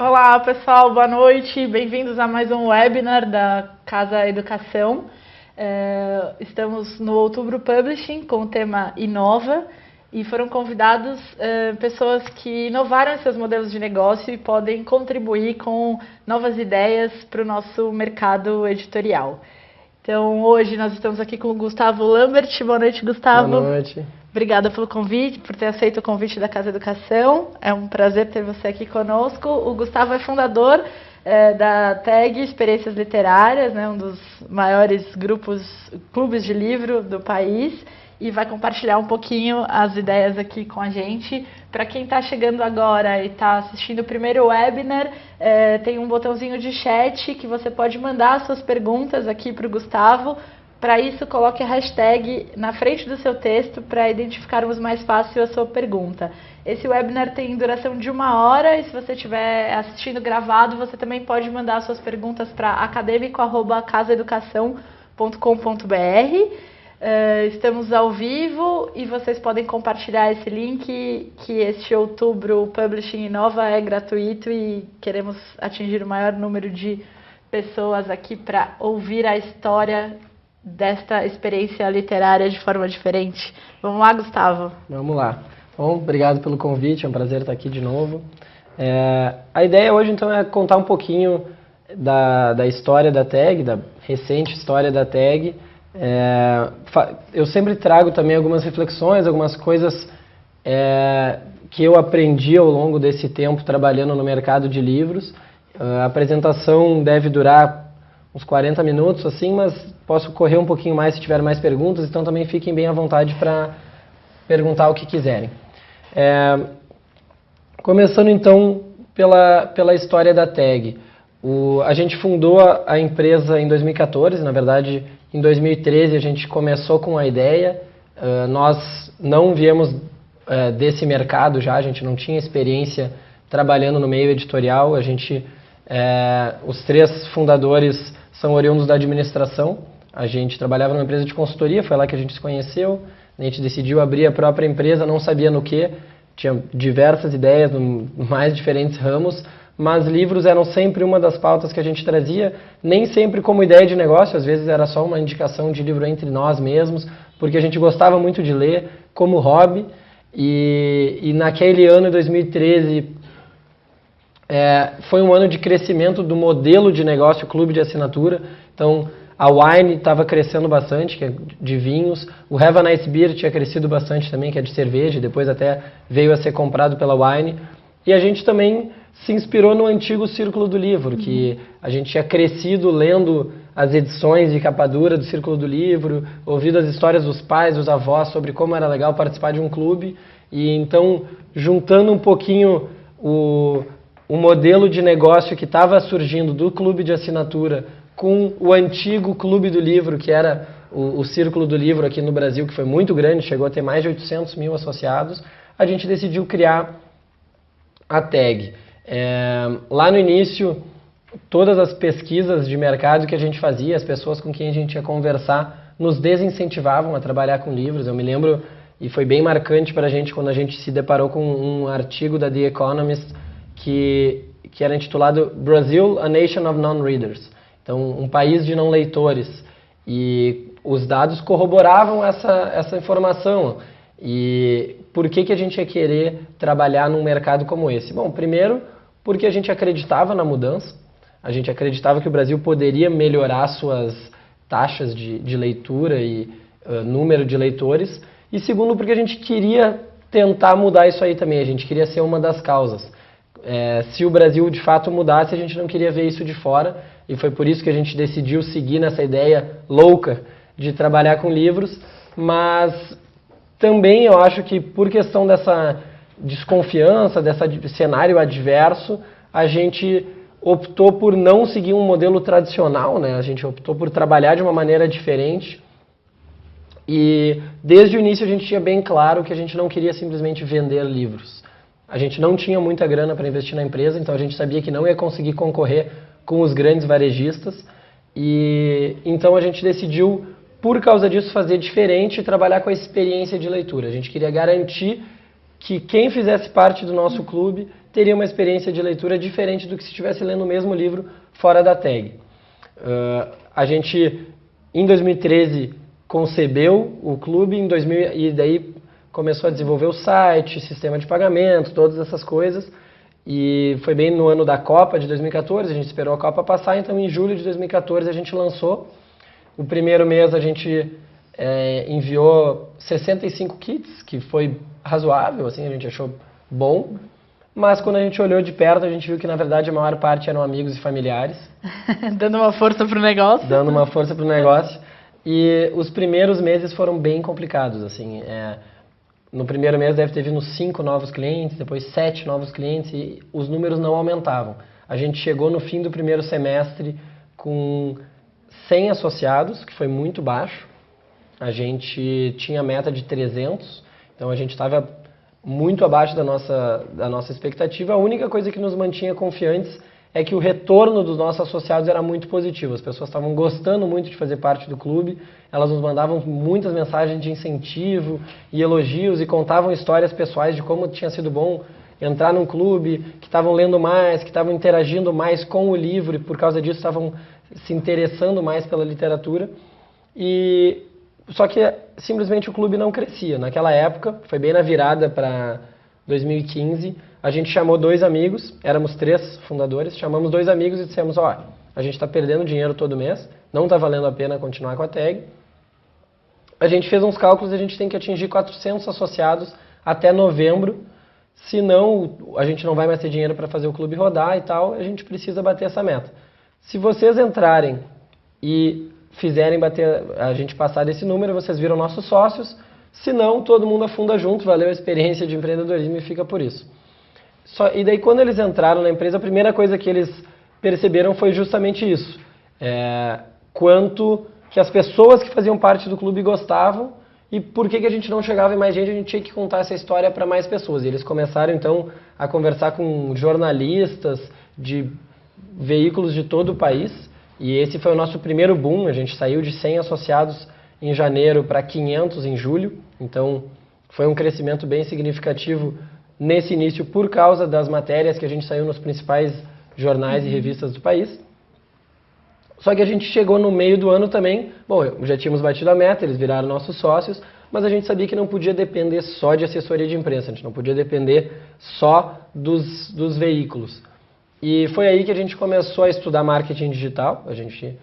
Olá, pessoal, boa noite. Bem-vindos a mais um webinar da Casa Educação. Estamos no Outubro Publishing com o tema Inova e foram convidados pessoas que inovaram em seus modelos de negócio e podem contribuir com novas ideias para o nosso mercado editorial. Então, hoje nós estamos aqui com o Gustavo Lambert. Boa noite, Gustavo. Boa noite. Obrigada pelo convite, por ter aceito o convite da Casa Educação. É um prazer ter você aqui conosco. O Gustavo é fundador da TAG Experiências Literárias, né, um dos maiores clubes de livro do país, e vai compartilhar um pouquinho as ideias aqui com a gente. Para quem está chegando agora e está assistindo o primeiro webinar, tem um botãozinho de chat que você pode mandar as suas perguntas aqui para o Gustavo. Para isso, coloque a hashtag na frente do seu texto para identificarmos mais fácil a sua pergunta. Esse webinar tem duração de 1 hora e se você estiver assistindo gravado, você também pode mandar suas perguntas para academico@casaeducação.com.br. Estamos ao vivo e vocês podem compartilhar esse link, que este Outubro Publishing Inova é gratuito e queremos atingir o maior número de pessoas aqui para ouvir a história desta experiência literária de forma diferente. Vamos lá, Gustavo? Vamos lá. Bom, obrigado pelo convite, é um prazer estar aqui de novo. A ideia hoje, então, é contar um pouquinho da história da TAG, da recente história da TAG. Eu sempre trago também algumas reflexões, algumas coisas que eu aprendi ao longo desse tempo trabalhando no mercado de livros. A apresentação deve durar uns 40 minutos, assim, mas posso correr um pouquinho mais se tiver mais perguntas, então também fiquem bem à vontade para perguntar o que quiserem. Começando então pela história da TAG. A gente fundou a empresa em 2014, na verdade em 2013 a gente começou com a ideia. Nós não viemos desse mercado já, a gente não tinha experiência trabalhando no meio editorial, os 3 fundadores são oriundos da administração. A gente trabalhava numa empresa de consultoria, foi lá que a gente se conheceu. A gente decidiu abrir a própria empresa, não sabia no que, tinha diversas ideias, no mais diferentes ramos, mas livros eram sempre uma das pautas que a gente trazia, nem sempre como ideia de negócio, às vezes era só uma indicação de livro entre nós mesmos, porque a gente gostava muito de ler como hobby, e naquele ano, 2013, foi um ano de crescimento do modelo de negócio clube de assinatura. Então a Wine estava crescendo bastante, que é de vinhos. O Have a Nice Beer tinha crescido bastante também, que é de cerveja, depois até veio a ser comprado pela Wine. E a gente também se inspirou no antigo Círculo do Livro, que a gente tinha crescido lendo as edições de capa dura do Círculo do Livro, ouvido as histórias dos pais, dos avós sobre como era legal participar de um clube. E então, juntando um pouquinho o modelo de negócio que estava surgindo do clube de assinatura com o antigo clube do livro, que era o Círculo do Livro aqui no Brasil, que foi muito grande, chegou a ter mais de 800 mil associados, a gente decidiu criar a TAG. Lá no início, todas as pesquisas de mercado que a gente fazia, as pessoas com quem a gente ia conversar, nos desincentivavam a trabalhar com livros. Eu me lembro, e foi bem marcante para a gente quando a gente se deparou com um artigo da The Economist, que era intitulado Brazil, a Nation of Non-Readers. Então, um país de não leitores. E os dados corroboravam essa informação. E por que a gente ia querer trabalhar num mercado como esse? Bom, primeiro, porque a gente acreditava na mudança. A gente acreditava que o Brasil poderia melhorar suas taxas de leitura e número de leitores. E segundo, porque a gente queria tentar mudar isso aí também. A gente queria ser uma das causas. Se o Brasil de fato mudasse, a gente não queria ver isso de fora, e foi por isso que a gente decidiu seguir nessa ideia louca de trabalhar com livros, mas também eu acho que por questão dessa desconfiança, desse cenário adverso, a gente optou por não seguir um modelo tradicional, né? A gente optou por trabalhar de uma maneira diferente, e desde o início a gente tinha bem claro que a gente não queria simplesmente vender livros. A gente não tinha muita grana para investir na empresa, então a gente sabia que não ia conseguir concorrer com os grandes varejistas. E então a gente decidiu, por causa disso, fazer diferente e trabalhar com a experiência de leitura. A gente queria garantir que quem fizesse parte do nosso clube teria uma experiência de leitura diferente do que se estivesse lendo o mesmo livro fora da tag. A gente, em 2013, concebeu o clube, e daí começou a desenvolver o site, sistema de pagamento, todas essas coisas. E foi bem no ano da Copa de 2014, a gente esperou a Copa passar, então em julho de 2014 a gente lançou. O primeiro mês a gente enviou 65 kits, que foi razoável, assim, a gente achou bom. Mas quando a gente olhou de perto, a gente viu que na verdade a maior parte eram amigos e familiares. Dando uma força pro negócio. Dando uma força pro negócio. E os primeiros meses foram bem complicados, assim. No primeiro mês deve ter vindo 5 novos clientes, depois 7 novos clientes e os números não aumentavam. A gente chegou no fim do primeiro semestre com 100 associados, que foi muito baixo. A gente tinha meta de 300, então a gente estava muito abaixo da nossa expectativa. A única coisa que nos mantinha confiantes é que o retorno dos nossos associados era muito positivo. As pessoas estavam gostando muito de fazer parte do clube, elas nos mandavam muitas mensagens de incentivo e elogios e contavam histórias pessoais de como tinha sido bom entrar num clube, que estavam lendo mais, que estavam interagindo mais com o livro e por causa disso estavam se interessando mais pela literatura. Só que simplesmente o clube não crescia. Naquela época, foi bem na virada para 2015, a gente chamou 2 amigos, éramos 3 fundadores, chamamos 2 amigos e dissemos, a gente está perdendo dinheiro todo mês, não está valendo a pena continuar com a tag. A gente fez uns cálculos e a gente tem que atingir 400 associados até novembro, senão a gente não vai mais ter dinheiro para fazer o clube rodar e tal, a gente precisa bater essa meta. Se vocês entrarem e fizerem a gente passar desse número, vocês viram nossos sócios, se não, todo mundo afunda junto, valeu a experiência de empreendedorismo e fica por isso. E daí quando eles entraram na empresa, a primeira coisa que eles perceberam foi justamente isso. Quanto que as pessoas que faziam parte do clube gostavam e por que a gente não chegava em mais gente, a gente tinha que contar essa história para mais pessoas. E eles começaram então a conversar com jornalistas de veículos de todo o país e esse foi o nosso primeiro boom. A gente saiu de 100 associados em janeiro para 500 em julho, então foi um crescimento bem significativo nesse início por causa das matérias que a gente saiu nos principais jornais e revistas do país. Só que a gente chegou no meio do ano também, já tínhamos batido a meta, eles viraram nossos sócios, mas a gente sabia que não podia depender só de assessoria de imprensa, a gente não podia depender só dos veículos. E foi aí que a gente começou a estudar marketing digital, a gente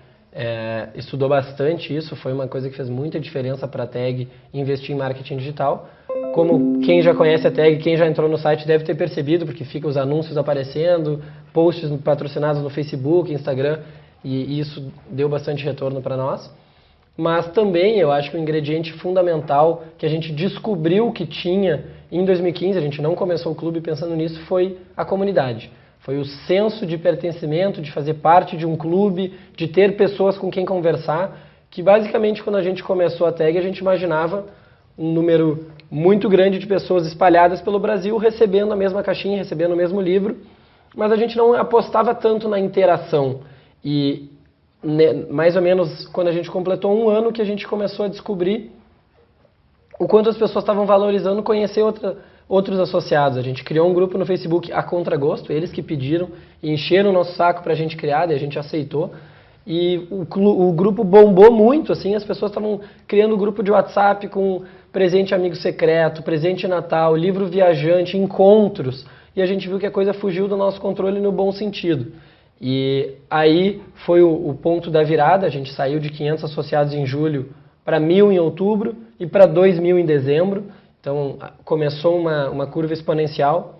estudou bastante isso, foi uma coisa que fez muita diferença para a tag investir em marketing digital. Como quem já conhece a tag, quem já entrou no site deve ter percebido, porque fica os anúncios aparecendo, posts patrocinados no Facebook, Instagram, e isso deu bastante retorno para nós. Mas também eu acho que o ingrediente fundamental que a gente descobriu que tinha em 2015, a gente não começou o clube pensando nisso, foi a comunidade. Foi o senso de pertencimento, de fazer parte de um clube, de ter pessoas com quem conversar, que basicamente quando a gente começou a tag a gente imaginava um número muito grande de pessoas espalhadas pelo Brasil recebendo a mesma caixinha, recebendo o mesmo livro, mas a gente não apostava tanto na interação. E mais ou menos quando a gente completou 1 ano que a gente começou a descobrir o quanto as pessoas estavam valorizando conhecer outros associados. A gente criou um grupo no Facebook a contragosto, eles que pediram e encheram o nosso saco para a gente criar, e a gente aceitou. E o grupo bombou muito, assim, as pessoas estavam criando um grupo de WhatsApp com presente amigo secreto, presente Natal, livro viajante, encontros. E a gente viu que a coisa fugiu do nosso controle no bom sentido. E aí foi o ponto da virada, a gente saiu de 500 associados em julho para 1.000 em outubro e para 2.000 em dezembro. Então começou uma curva exponencial.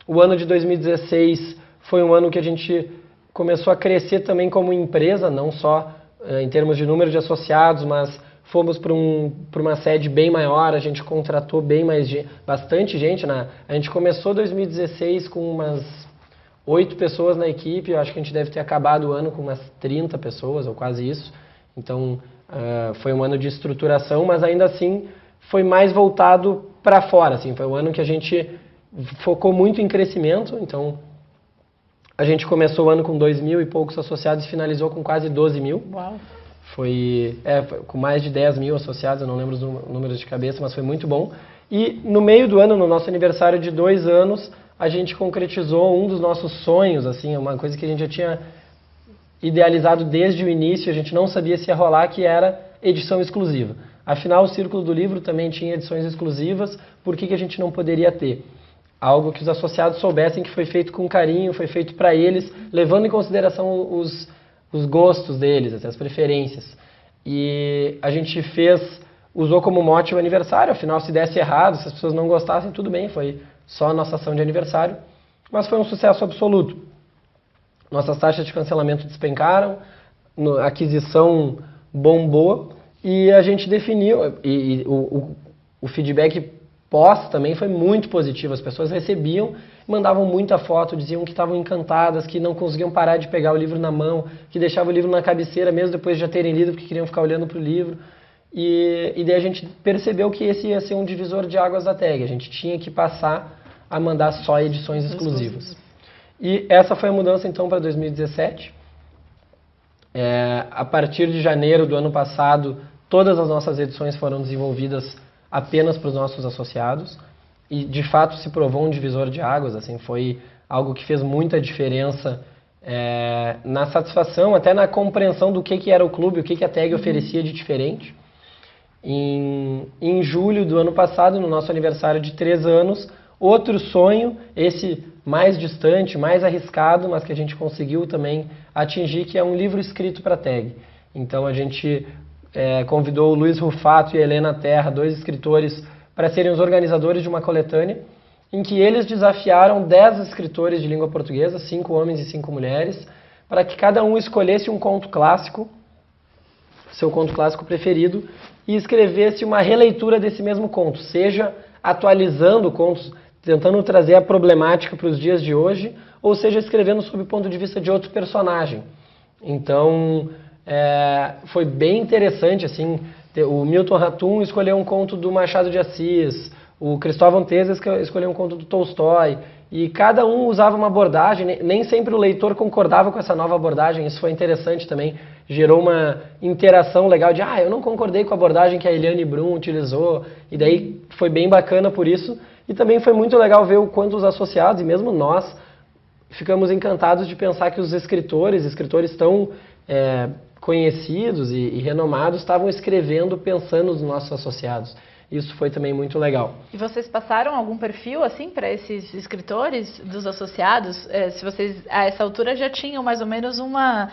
O ano de 2016 foi um ano que a gente começou a crescer também como empresa, não só em termos de número de associados, mas fomos para uma sede bem maior, a gente contratou bastante gente. A gente começou 2016 com umas 8 pessoas na equipe, eu acho que a gente deve ter acabado o ano com umas 30 pessoas, ou quase isso. Então, foi um ano de estruturação, mas ainda assim foi mais voltado para fora. Assim, foi um ano que a gente focou muito em crescimento, então a gente começou o ano com 2.000 e poucos associados e finalizou com quase 12.000. Uau! Foi com mais de 10.000 associados, eu não lembro os números de cabeça, mas foi muito bom. E no meio do ano, no nosso aniversário de 2 anos, a gente concretizou um dos nossos sonhos, assim, uma coisa que a gente já tinha idealizado desde o início, a gente não sabia se ia rolar, que era edição exclusiva. Afinal, o Círculo do Livro também tinha edições exclusivas, por que a gente não poderia ter? Algo que os associados soubessem que foi feito com carinho, foi feito para eles, levando em consideração os gostos deles, as preferências. E a gente usou como mote o aniversário, afinal, se desse errado, se as pessoas não gostassem, tudo bem, foi só a nossa ação de aniversário, mas foi um sucesso absoluto. Nossas taxas de cancelamento despencaram, a aquisição bombou, e a gente definiu, e o feedback pós também foi muito positivo. As pessoas recebiam, mandavam muita foto, diziam que estavam encantadas, que não conseguiam parar de pegar o livro na mão, que deixavam o livro na cabeceira mesmo depois de já terem lido, porque queriam ficar olhando para o livro. E daí a gente percebeu que esse ia ser um divisor de águas da tag. A gente tinha que passar a mandar só edições exclusivas. E essa foi a mudança então para 2017. A partir de janeiro do ano passado, todas as nossas edições foram desenvolvidas apenas para os nossos associados. E de fato se provou um divisor de águas. Assim, foi algo que fez muita diferença na satisfação, até na compreensão do que era o clube, o que a tag oferecia de diferente. Em julho do ano passado, no nosso aniversário de 3 anos, outro sonho, esse mais distante, mais arriscado, mas que a gente conseguiu também atingir, que é um livro escrito para a tag. Então a gente convidou o Luiz Rufato e a Helena Terra, 2 escritores, para serem os organizadores de uma coletânea, em que eles desafiaram 10 escritores de língua portuguesa, 5 homens e 5 mulheres, para que cada um escolhesse um conto clássico, seu conto clássico preferido, e escrevesse uma releitura desse mesmo conto, seja atualizando contos, tentando trazer a problemática para os dias de hoje, ou seja, escrevendo sob o ponto de vista de outro personagem. Então, foi bem interessante, assim, o Milton Ratum escolheu um conto do Machado de Assis, o Cristóvão Teza escolheu um conto do Tolstói, e cada um usava uma abordagem, nem sempre o leitor concordava com essa nova abordagem, isso foi interessante também, gerou uma interação legal de, eu não concordei com a abordagem que a Eliane Brum utilizou, e daí foi bem bacana por isso, e também foi muito legal ver o quanto os associados, e mesmo nós, ficamos encantados de pensar que os escritores tão conhecidos e renomados, estavam escrevendo pensando nos nossos associados. Isso foi também muito legal. E vocês passaram algum perfil assim para esses escritores dos associados? Se vocês a essa altura já tinham mais ou menos uma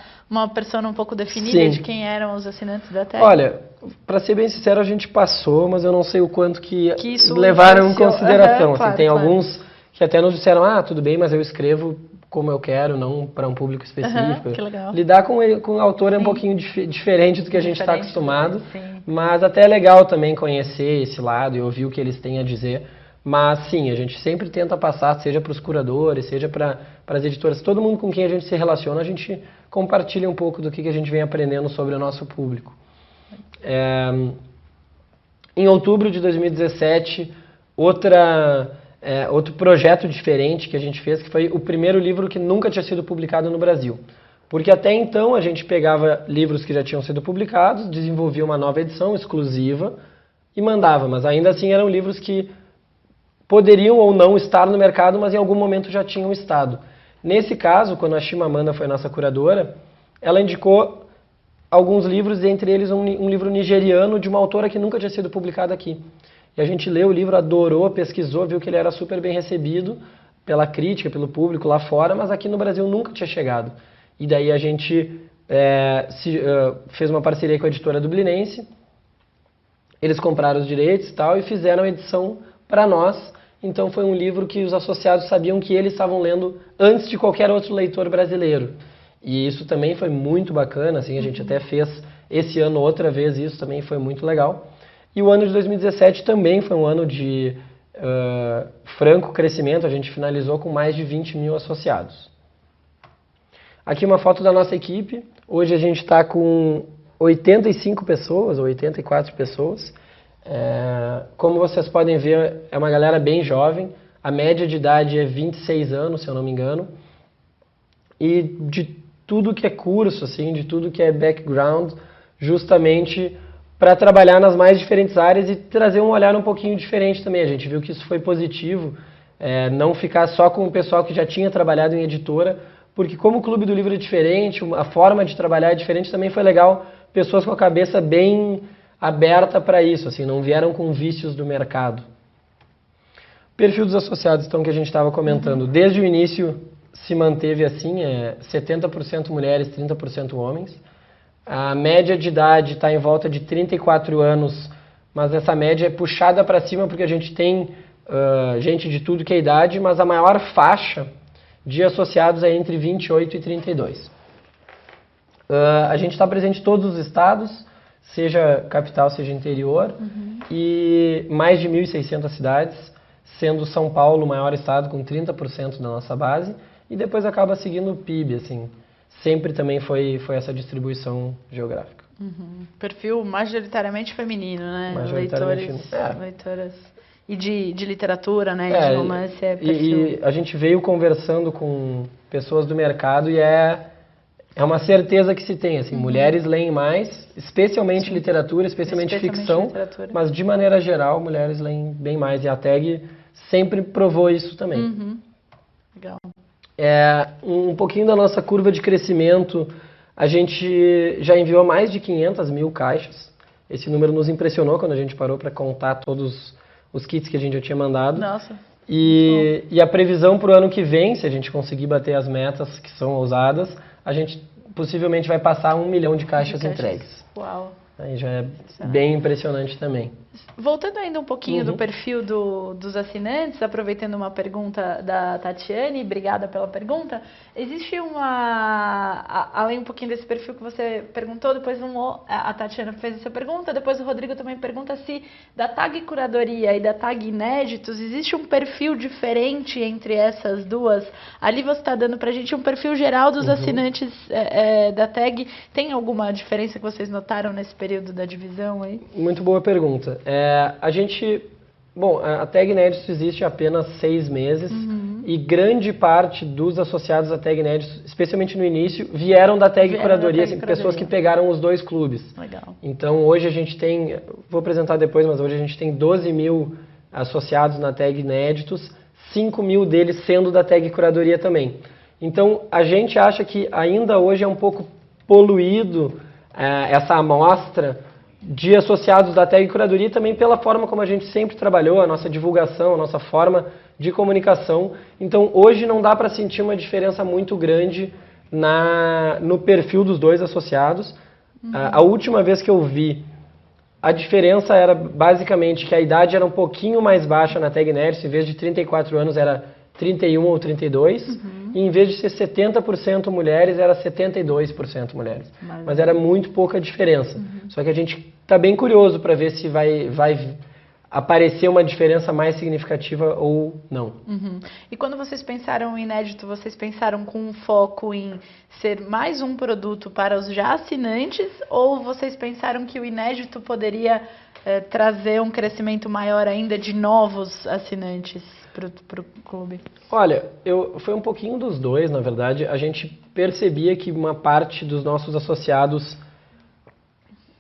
persona um pouco definida Sim. de quem eram os assinantes da tag? Olha, para ser bem sincero, a gente passou, mas eu não sei o quanto que isso levaram em consideração. Assim, claro, tem alguns que até nos disseram, tudo bem, mas eu escrevo como eu quero, não para um público específico. Que legal. Lidar com o autor é um pouquinho diferente do que a gente está acostumado, mas até é legal também conhecer esse lado e ouvir o que eles têm a dizer. Mas sim, a gente sempre tenta passar, seja para os curadores, seja para as editoras, todo mundo com quem a gente se relaciona, a gente compartilha um pouco do que a gente vem aprendendo sobre o nosso público. Em outubro de 2017, outro projeto diferente que a gente fez, que foi o primeiro livro que nunca tinha sido publicado no Brasil. Porque até então a gente pegava livros que já tinham sido publicados, desenvolvia uma nova edição exclusiva e mandava, mas ainda assim eram livros que poderiam ou não estar no mercado, mas em algum momento já tinham estado. Nesse caso, quando a Chimamanda foi nossa curadora, ela indicou alguns livros, entre eles um livro nigeriano de uma autora que nunca tinha sido publicado aqui. E a gente leu o livro, adorou, pesquisou, viu que ele era super bem recebido pela crítica, pelo público lá fora, mas aqui no Brasil nunca tinha chegado. E daí a gente fez uma parceria com a editora Dublinense, eles compraram os direitos e tal, e fizeram a edição para nós. Então foi um livro que os associados sabiam que eles estavam lendo antes de qualquer outro leitor brasileiro. E isso também foi muito bacana, assim, a gente até fez esse ano outra vez, isso também foi muito legal. E o ano de 2017 também foi um ano de franco crescimento, a gente finalizou com mais de 20 mil associados. Aqui uma foto da nossa equipe, hoje a gente está com 85 pessoas, ou 84 pessoas. Como vocês podem ver, é uma galera bem jovem, a média de idade é 26 anos, se eu não me engano. E de tudo que é curso, assim, de tudo que é background, justamente para trabalhar nas mais diferentes áreas e trazer um olhar um pouquinho diferente também. A gente viu que isso foi positivo, não ficar só com o pessoal que já tinha trabalhado em editora, porque como o Clube do Livro é diferente, a forma de trabalhar é diferente, também foi legal pessoas com a cabeça bem aberta para isso, assim, não vieram com vícios do mercado. Perfil dos associados, então, que a gente estava comentando, desde o início se manteve assim, 70% mulheres, 30% homens. A média de idade está em volta de 34 anos, mas essa média é puxada para cima porque a gente tem gente de tudo que é idade, mas a maior faixa de associados é entre 28 e 32. A gente está presente em todos os estados, seja capital, seja interior, e mais de 1.600 cidades, sendo São Paulo o maior estado com 30% da nossa base, e depois acaba seguindo o PIB, assim. Sempre também foi essa distribuição geográfica. Perfil majoritariamente feminino, né? Majoritariamente Leitoras. E de literatura, né? De romance perfil. E a gente veio conversando com pessoas do mercado e é uma certeza que se tem, assim, mulheres leem mais, especialmente literatura, especialmente ficção, mas de maneira geral, mulheres leem bem mais. E a TAG sempre provou isso também. Legal. Um pouquinho da nossa curva de crescimento, a gente já enviou mais de 500 mil caixas. Esse número nos impressionou quando a gente parou para contar todos os kits que a gente já tinha mandado. Nossa. E a previsão para o ano que vem, se a gente conseguir bater as metas que são ousadas, a gente possivelmente vai passar 1 milhão de caixas entregues. Uau. Aí já é bem impressionante também. Voltando ainda um pouquinho do perfil dos assinantes, aproveitando uma pergunta da Tatiane, obrigada pela pergunta, existe além um pouquinho desse perfil que você perguntou, depois a Tatiana fez essa pergunta, depois o Rodrigo também pergunta se da TAG Curadoria e da TAG Inéditos, existe um perfil diferente entre essas duas? Ali você está dando pra gente um perfil geral dos assinantes da TAG, tem alguma diferença que vocês notaram nesse período da divisão aí? Muito boa pergunta. A TAG Inéditos existe há apenas 6 meses e grande parte dos associados à TAG Inéditos, especialmente no início, vieram da TAG Curadoria, pessoas que pegaram os 2 clubes. Legal. Então hoje a gente tem, vou apresentar depois, mas hoje a gente tem 12 mil associados na TAG Inéditos, 5 mil deles sendo da TAG Curadoria também. Então a gente acha que ainda hoje é um pouco poluído essa amostra de associados da TAG Curadoria, também pela forma como a gente sempre trabalhou, a nossa divulgação, a nossa forma de comunicação. Então, hoje não dá para sentir uma diferença muito grande no perfil dos 2 associados. A última vez que eu vi, a diferença era basicamente que a idade era um pouquinho mais baixa na TAG Inéditos, em vez de 34 anos era 31 ou 32, e em vez de ser 70% mulheres, era 72% mulheres. Mas era muito pouca diferença. Só que a gente está bem curioso para ver se vai aparecer uma diferença mais significativa ou não. E quando vocês pensaram em Inédito, vocês pensaram com um foco em ser mais um produto para os já assinantes, ou vocês pensaram que o Inédito poderia trazer um crescimento maior ainda de novos assinantes para o clube? Olha, foi um pouquinho dos dois, na verdade. A gente percebia que uma parte dos nossos associados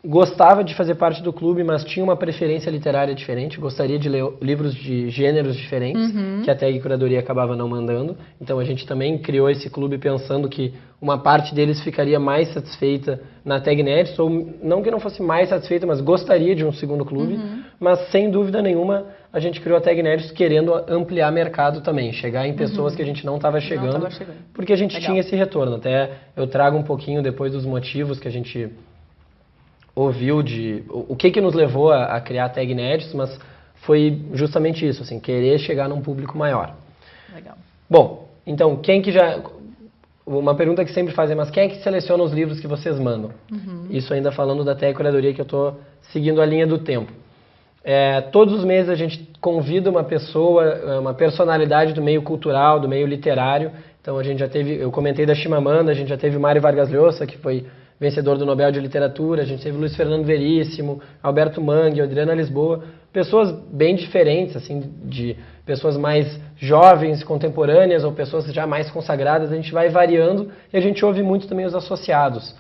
gostava de fazer parte do clube, mas tinha uma preferência literária diferente, gostaria de ler livros de gêneros diferentes, que a TAG Curadoria acabava não mandando. Então a gente também criou esse clube pensando que uma parte deles ficaria mais satisfeita na TAG Inéditos, ou não que não fosse mais satisfeita, mas gostaria de um segundo clube. Mas sem dúvida nenhuma a gente criou a TAG Inéditos querendo ampliar mercado também, chegar em pessoas que a gente não estava chegando, porque a gente tinha esse retorno. Até eu trago um pouquinho depois dos motivos que a gente ouviu o que nos levou a criar a TAG Inéditos, mas foi justamente isso, assim, querer chegar num público maior. Legal. Bom, então, uma pergunta que sempre fazem, mas quem é que seleciona os livros que vocês mandam? Isso ainda falando da TAG Curadoria, que eu estou seguindo a linha do tempo. Todos os meses a gente convida uma pessoa, uma personalidade do meio cultural, do meio literário. Então a gente já teve, eu comentei da Chimamanda, a gente já teve o Mário Vargas Llosa, que foi vencedor do Nobel de Literatura, a gente teve Luiz Fernando Veríssimo, Alberto Mangue, Adriana Lisboa, pessoas bem diferentes, assim, de pessoas mais jovens, contemporâneas, ou pessoas já mais consagradas. A gente vai variando e a gente ouve muito também os associados.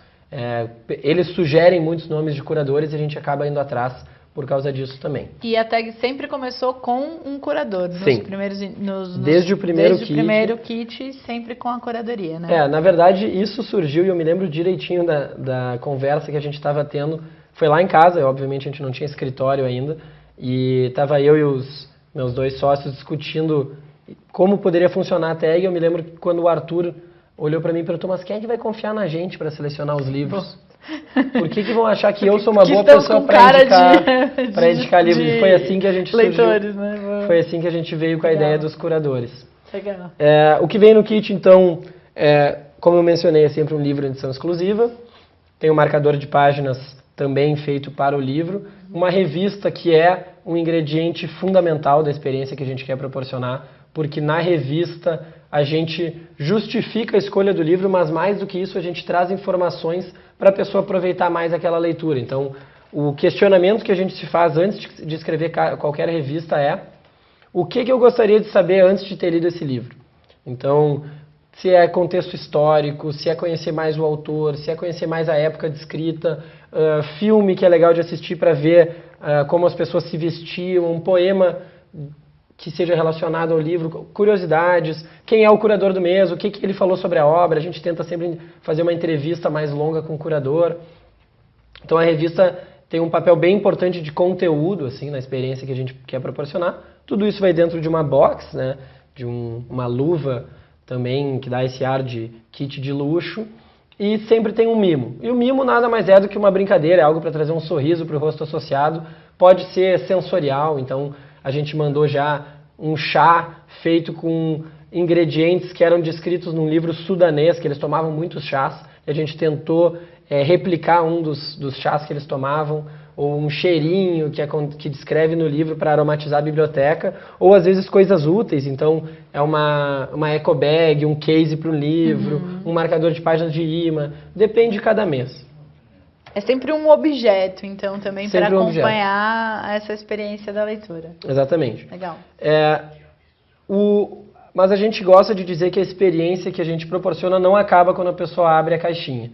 Eles sugerem muitos nomes de curadores e a gente acaba indo atrás por causa disso também. E a tag sempre começou com um curador, Sim. Desde o primeiro kit, sempre com a curadoria, né? Na verdade, isso surgiu, e eu me lembro direitinho da conversa que a gente estava tendo. Foi lá em casa, obviamente a gente não tinha escritório ainda, e estava eu e os meus 2 sócios discutindo como poderia funcionar a tag. Eu me lembro que quando o Arthur olhou para mim e perguntou, mas quem é que vai confiar na gente para selecionar os livros? Por que vão achar que eu sou uma boa pessoa para indicar livros? E foi assim que a gente leitores, né? Foi assim que a gente veio com a ideia dos curadores. Legal. O que vem no kit, então, como eu mencionei, é sempre um livro em edição exclusiva. Tem um marcador de páginas também feito para o livro. Uma revista que é um ingrediente fundamental da experiência que a gente quer proporcionar, porque na revista a gente justifica a escolha do livro, mas mais do que isso a gente traz informações para a pessoa aproveitar mais aquela leitura. Então, o questionamento que a gente se faz antes de escrever qualquer revista é: o que eu gostaria de saber antes de ter lido esse livro? Então, se é contexto histórico, se é conhecer mais o autor, se é conhecer mais a época de escrita, filme que é legal de assistir para ver como as pessoas se vestiam, um poema que seja relacionado ao livro, curiosidades, quem é o curador do mês, o que ele falou sobre a obra. A gente tenta sempre fazer uma entrevista mais longa com o curador. Então a revista tem um papel bem importante de conteúdo assim, na experiência que a gente quer proporcionar. Tudo isso vai dentro de uma box, né, de uma luva também que dá esse ar de kit de luxo. E sempre tem um mimo. E o mimo nada mais é do que uma brincadeira, é algo para trazer um sorriso para o rosto associado. Pode ser sensorial, então a gente mandou já um chá feito com ingredientes que eram descritos num livro sudanês, que eles tomavam muitos chás, e a gente tentou replicar um dos chás que eles tomavam, ou um cheirinho que descreve no livro para aromatizar a biblioteca, ou às vezes coisas úteis, então é uma eco bag, um case para o livro, um marcador de páginas de imã, depende de cada mês. É sempre um objeto, então, também para acompanhar essa experiência da leitura. Exatamente. Legal. Mas a gente gosta de dizer que a experiência que a gente proporciona não acaba quando a pessoa abre a caixinha.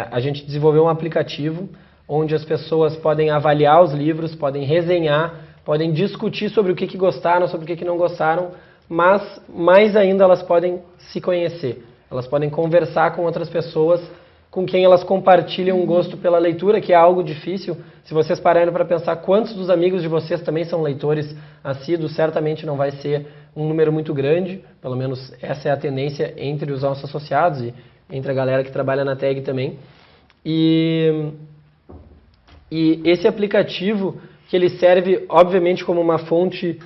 A gente desenvolveu um aplicativo onde as pessoas podem avaliar os livros, podem resenhar, podem discutir sobre o que gostaram, sobre o que não gostaram, mas mais ainda elas podem se conhecer. Elas podem conversar com outras pessoas com quem elas compartilham um gosto pela leitura, que é algo difícil. Se vocês pararem para pensar quantos dos amigos de vocês também são leitores assíduos, certamente não vai ser um número muito grande, pelo menos essa é a tendência entre os nossos associados e entre a galera que trabalha na tag também. E esse aplicativo, que ele serve obviamente como uma fonte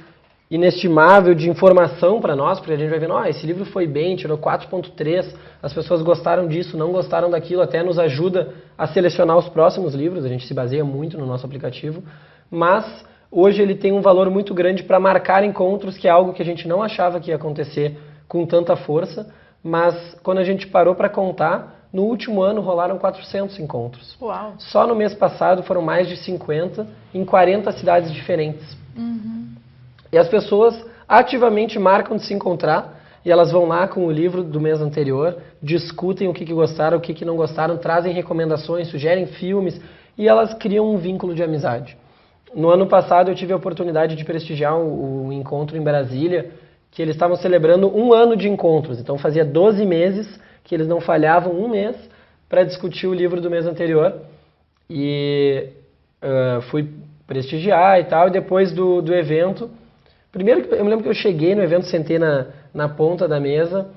inestimável de informação para nós, porque a gente vai vendo, esse livro foi bem, tirou 4.3, as pessoas gostaram disso, não gostaram daquilo, até nos ajuda a selecionar os próximos livros, a gente se baseia muito no nosso aplicativo, mas hoje ele tem um valor muito grande para marcar encontros, que é algo que a gente não achava que ia acontecer com tanta força, mas quando a gente parou para contar, no último ano rolaram 400 encontros. Uau. Só no mês passado foram mais de 50 em 40 cidades diferentes. E as pessoas ativamente marcam de se encontrar e elas vão lá com o livro do mês anterior, discutem o que gostaram, o que não gostaram, trazem recomendações, sugerem filmes e elas criam um vínculo de amizade. No ano passado eu tive a oportunidade de prestigiar um encontro em Brasília, que eles estavam celebrando 1 ano de encontros, então fazia 12 meses que eles não falhavam um mês para discutir o livro do mês anterior. E fui prestigiar e tal, e depois do evento, primeiro eu me lembro que eu cheguei no evento, sentei na ponta da mesa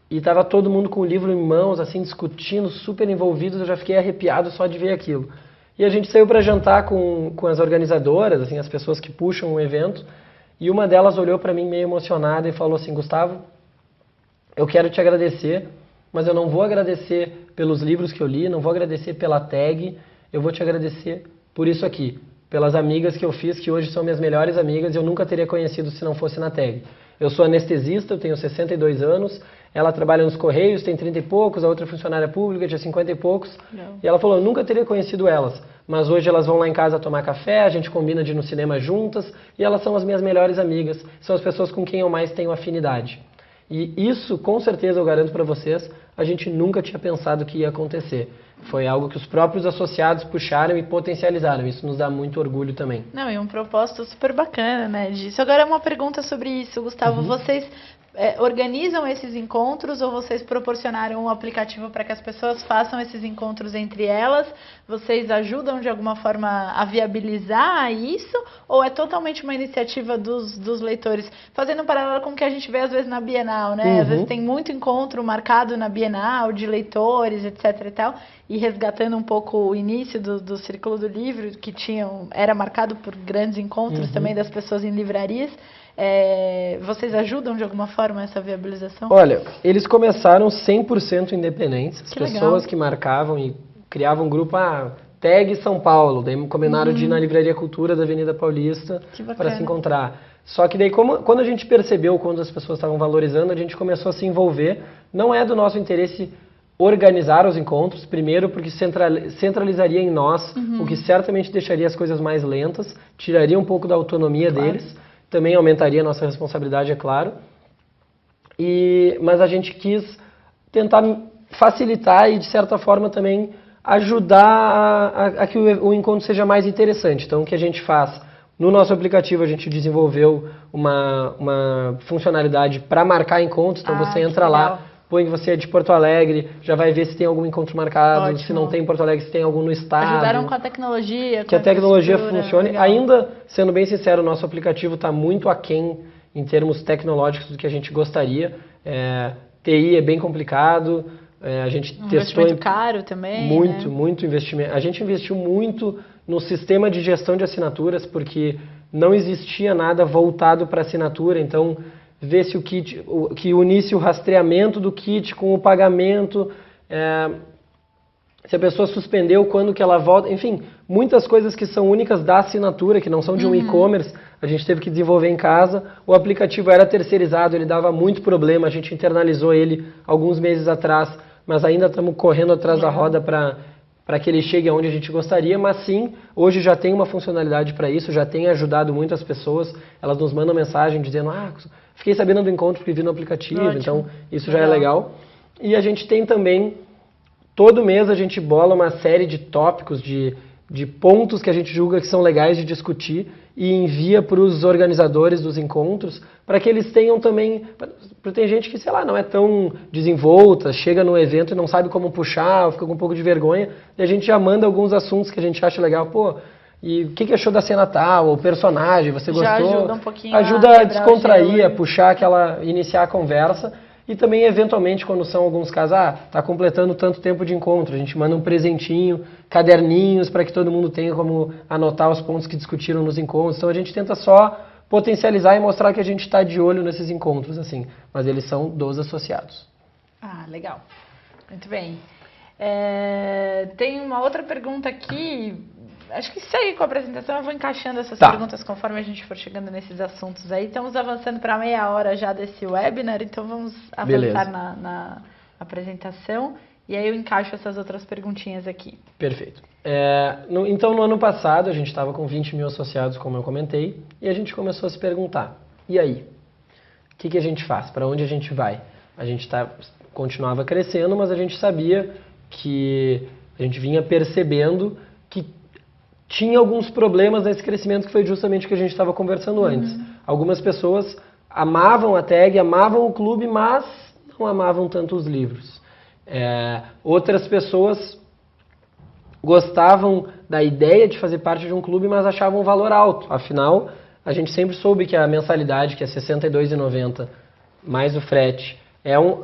e estava todo mundo com o livro em mãos, assim, discutindo, super envolvidos, eu já fiquei arrepiado só de ver aquilo. E a gente saiu para jantar com as organizadoras, assim, as pessoas que puxam o evento, e uma delas olhou para mim meio emocionada e falou assim: Gustavo, eu quero te agradecer, mas eu não vou agradecer pelos livros que eu li, não vou agradecer pela tag, eu vou te agradecer por isso aqui, pelas amigas que eu fiz, que hoje são minhas melhores amigas e eu nunca teria conhecido se não fosse na tag. Eu sou anestesista, eu tenho 62 anos, ela trabalha nos Correios, tem 30 e poucos, a outra funcionária pública tinha 50 e poucos, e ela falou, eu nunca teria conhecido elas, mas hoje elas vão lá em casa tomar café, a gente combina de ir no cinema juntas, e elas são as minhas melhores amigas, são as pessoas com quem eu mais tenho afinidade. E isso, com certeza, eu garanto para vocês, a gente nunca tinha pensado que ia acontecer. Foi algo que os próprios associados puxaram e potencializaram. Isso nos dá muito orgulho também. Não, e um propósito super bacana, né, disso. Agora, uma pergunta sobre isso, Gustavo. Vocês organizam esses encontros ou vocês proporcionaram um aplicativo para que as pessoas façam esses encontros entre elas? Vocês ajudam de alguma forma a viabilizar isso? Ou é totalmente uma iniciativa dos leitores? Fazendo um paralelo com o que a gente vê às vezes na Bienal, né? Às vezes tem muito encontro marcado na Bienal de leitores, etc e tal. E resgatando um pouco o início do Círculo do Livro, que era marcado por grandes encontros também das pessoas em livrarias. Vocês ajudam de alguma forma essa viabilização? Olha, eles começaram 100% independentes. As pessoas legal. que marcavam e criavam um grupo, tag São Paulo, daí combinaram de ir na Livraria Cultura da Avenida Paulista para se encontrar. Só que daí, quando a gente percebeu quando as pessoas estavam valorizando, a gente começou a se envolver. Não é do nosso interesse organizar os encontros, primeiro porque centralizaria em nós, o que certamente deixaria as coisas mais lentas, tiraria um pouco da autonomia deles, também aumentaria a nossa responsabilidade, é claro. Mas a gente quis tentar facilitar e, de certa forma, também ajudar a que o encontro seja mais interessante. Então, o que a gente faz? No nosso aplicativo, a gente desenvolveu uma funcionalidade para marcar encontros. Então, você entra lá, põe que você é de Porto Alegre, já vai ver se tem algum encontro marcado, se não tem em Porto Alegre, se tem algum no estado. Ajudaram com a tecnologia. Que a tecnologia funcione. Legal. Ainda, sendo bem sincero, o nosso aplicativo está muito aquém em termos tecnológicos do que a gente gostaria. TI é bem complicado. A gente testou investimento caro também. Muito investimento. A gente investiu muito no sistema de gestão de assinaturas, porque não existia nada voltado para assinatura. Então, ver se o kit, que unisse o rastreamento do kit com o pagamento, se a pessoa suspendeu, quando que ela volta, enfim, muitas coisas que são únicas da assinatura, que não são de um e-commerce, a gente teve que desenvolver em casa. O aplicativo era terceirizado, ele dava muito problema, a gente internalizou ele alguns meses atrás, mas ainda estamos correndo atrás da roda para que ele chegue aonde a gente gostaria, mas sim, hoje já tem uma funcionalidade para isso, já tem ajudado muitas pessoas, elas nos mandam mensagem dizendo, fiquei sabendo do encontro porque vi no aplicativo. Ótimo. Então isso já é legal. E a gente tem também, todo mês a gente bola uma série de tópicos, de pontos que a gente julga que são legais de discutir e envia para os organizadores dos encontros, para que eles tenham também, porque tem gente que, sei lá, não é tão desenvolta, chega no evento e não sabe como puxar, ou fica com um pouco de vergonha, e a gente já manda alguns assuntos que a gente acha legal, e o que achou da cena tal, o personagem, você gostou? Já ajuda um pouquinho a descontrair, a puxar iniciar a conversa. E também, eventualmente, quando são alguns casos, está completando tanto tempo de encontro, a gente manda um presentinho, caderninhos, para que todo mundo tenha como anotar os pontos que discutiram nos encontros. Então, a gente tenta só potencializar e mostrar que a gente está de olho nesses encontros, assim. Mas eles são dos associados. Legal. Muito bem. Tem uma outra pergunta aqui. Acho que segue com a apresentação, eu vou encaixando essas perguntas conforme a gente for chegando nesses assuntos aí. Estamos avançando para meia hora já desse webinar, então vamos avançar na apresentação. E aí eu encaixo essas outras perguntinhas aqui. Perfeito. Então, no ano passado, a gente estava com 20 mil associados, como eu comentei, e a gente começou a se perguntar, e aí? O que a gente faz? Para onde a gente vai? A gente continuava crescendo, mas a gente sabia que a gente vinha percebendo que tinha alguns problemas nesse crescimento, que foi justamente o que a gente estava conversando antes. Algumas pessoas amavam a tag, amavam o clube, mas não amavam tanto os livros. Outras pessoas gostavam da ideia de fazer parte de um clube, mas achavam um valor alto. Afinal, a gente sempre soube que a mensalidade, que é R$ 62,90, mais o frete,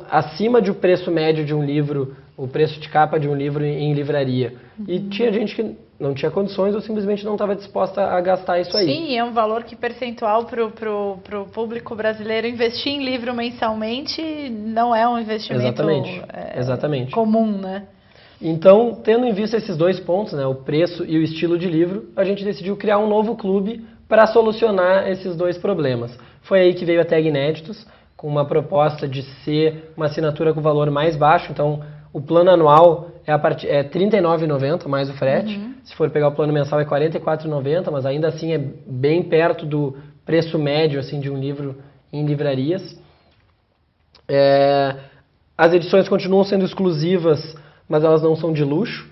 acima do preço médio de um livro, o preço de capa de um livro em livraria. E tinha gente que não tinha condições ou simplesmente não estava disposta a gastar isso aí. Sim, é um valor que percentual para o público brasileiro investir em livro mensalmente não é um investimento Exatamente. Comum, né? Então, tendo em vista esses dois pontos, né, o preço e o estilo de livro, a gente decidiu criar um novo clube para solucionar esses dois problemas. Foi aí que veio a Tag Inéditos, com uma proposta de ser uma assinatura com valor mais baixo. Então, o plano anual é R$ 39,90 mais o frete. Se for pegar o plano mensal é R$ 44,90, mas ainda assim é bem perto do preço médio assim, de um livro em livrarias. As edições continuam sendo exclusivas mas elas não são de luxo.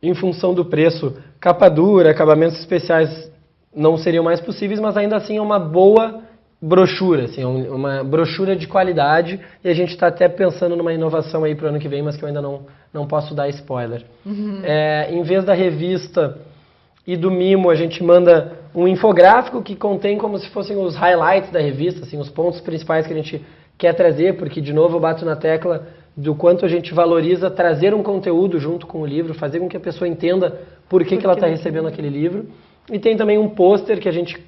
Em função do preço, capa dura, acabamentos especiais não seriam mais possíveis, mas ainda assim é uma boa brochura, assim, uma brochura de qualidade, e a gente está até pensando numa inovação aí para o ano que vem, mas que eu ainda não posso dar spoiler. Em vez da revista e do mimo, a gente manda um infográfico que contém como se fossem os highlights da revista, assim, os pontos principais que a gente quer trazer, porque, de novo, eu bato na tecla do quanto a gente valoriza trazer um conteúdo junto com o livro, fazer com que a pessoa entenda por que ela está recebendo aquele livro. E tem também um pôster que a gente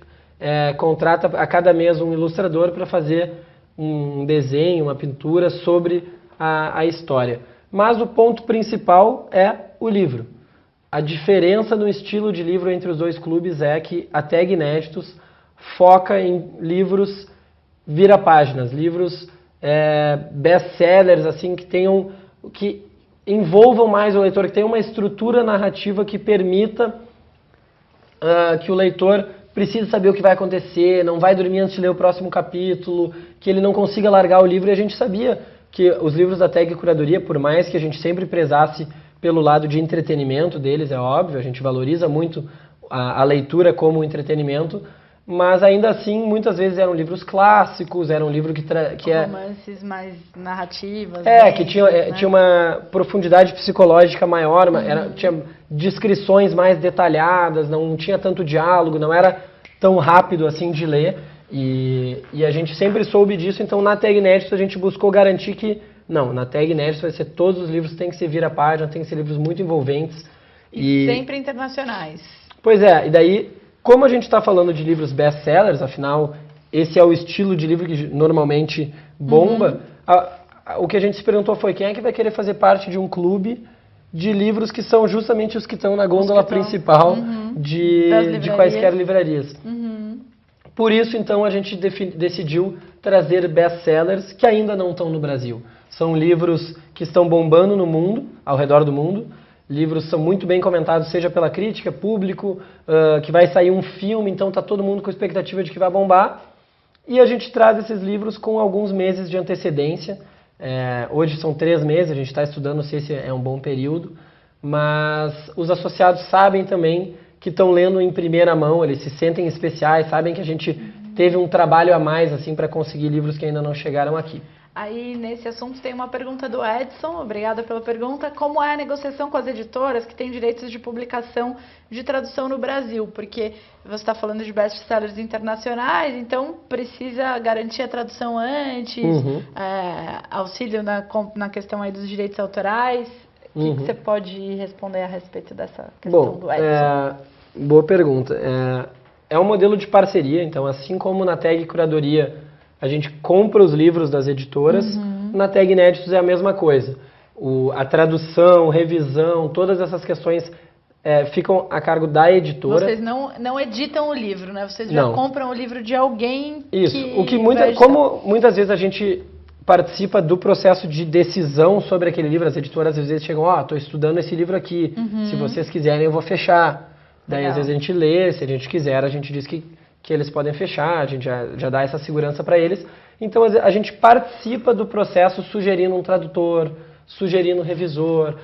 contrata a cada mês um ilustrador para fazer um desenho, uma pintura sobre a história. Mas o ponto principal é o livro. A diferença no estilo de livro entre os dois clubes é que a Tag Inéditos foca em livros vira-páginas, livros best-sellers, assim, que envolvam mais o leitor, que tenham uma estrutura narrativa que permita que o leitor precise saber o que vai acontecer, não vai dormir antes de ler o próximo capítulo, que ele não consiga largar o livro. E a gente sabia que os livros da Tag Curadoria, por mais que a gente sempre prezasse pelo lado de entretenimento deles, é óbvio, a gente valoriza muito a leitura como entretenimento, mas ainda assim, muitas vezes eram livros clássicos, era um livro romances mais narrativas. Que tinha uma profundidade psicológica maior, tinha descrições mais detalhadas, não tinha tanto diálogo, não era tão rápido assim de ler, e a gente sempre soube disso. Então na Tag Inéditos a gente buscou garantir que, não, na Tag Inéditos vai ser todos os livros, tem que ser vira-página, tem que ser livros muito envolventes. E sempre internacionais. Pois é, e daí, como a gente está falando de livros best-sellers, afinal, esse é o estilo de livro que normalmente bomba, o que a gente se perguntou foi quem é que vai querer fazer parte de um clube de livros que são justamente os que estão na gôndola principal de quaisquer livrarias. Por isso, então, a gente decidiu trazer best-sellers que ainda não estão no Brasil. São livros que estão bombando no mundo, ao redor do mundo. Livros são muito bem comentados, seja pela crítica, público, que vai sair um filme, então está todo mundo com expectativa de que vai bombar. E a gente traz esses livros com alguns meses de antecedência. Hoje são 3 meses, a gente está estudando se esse é um bom período, mas os associados sabem também que estão lendo em primeira mão, eles se sentem especiais, sabem que a gente teve um trabalho a mais assim, para conseguir livros que ainda não chegaram aqui. Aí, nesse assunto, tem uma pergunta do Edson, obrigada pela pergunta. Como é a negociação com as editoras que têm direitos de publicação de tradução no Brasil? Porque você está falando de best-sellers internacionais, então precisa garantir a tradução antes, auxílio na questão aí dos direitos autorais. O que você pode responder a respeito dessa questão do Edson? Boa pergunta. É um modelo de parceria, então assim como na Tag Curadoria a gente compra os livros das editoras, na Tag Inéditos é a mesma coisa. A tradução, revisão, todas essas questões ficam a cargo da editora. Vocês não editam o livro, né? Vocês já compram o livro de alguém. Isso. Como muitas vezes a gente participa do processo de decisão sobre aquele livro, as editoras às vezes chegam, estou estudando esse livro aqui, se vocês quiserem eu vou fechar. Daí às vezes a gente lê, se a gente quiser a gente diz que eles podem fechar, a gente já dá essa segurança para eles. Então a gente participa do processo sugerindo um tradutor, sugerindo um revisor.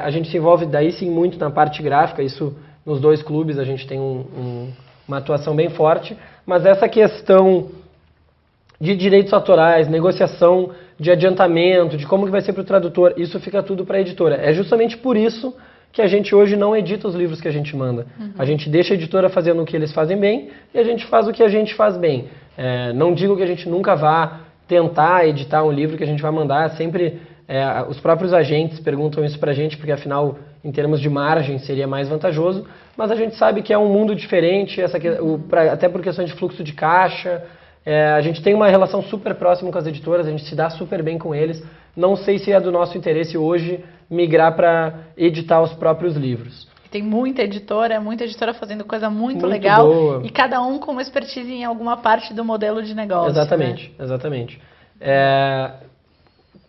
A gente se envolve daí sim muito na parte gráfica, isso nos 2 clubes a gente tem uma atuação bem forte, mas essa questão de direitos autorais, negociação de adiantamento, de como que vai ser para o tradutor, isso fica tudo para a editora. É justamente por isso que a gente hoje não edita os livros que a gente manda. A gente deixa a editora fazendo o que eles fazem bem e a gente faz o que a gente faz bem. Não digo que a gente nunca vá tentar editar um livro que a gente vai mandar, sempre os próprios agentes perguntam isso pra gente, porque afinal, em termos de margem, seria mais vantajoso, mas a gente sabe que é um mundo diferente, até por questões de fluxo de caixa. A gente tem uma relação super próxima com as editoras, a gente se dá super bem com eles. Não sei se é do nosso interesse hoje migrar para editar os próprios livros. Tem muita editora fazendo coisa muito legal. Boa. E cada um com uma expertise em alguma parte do modelo de negócio. Exatamente.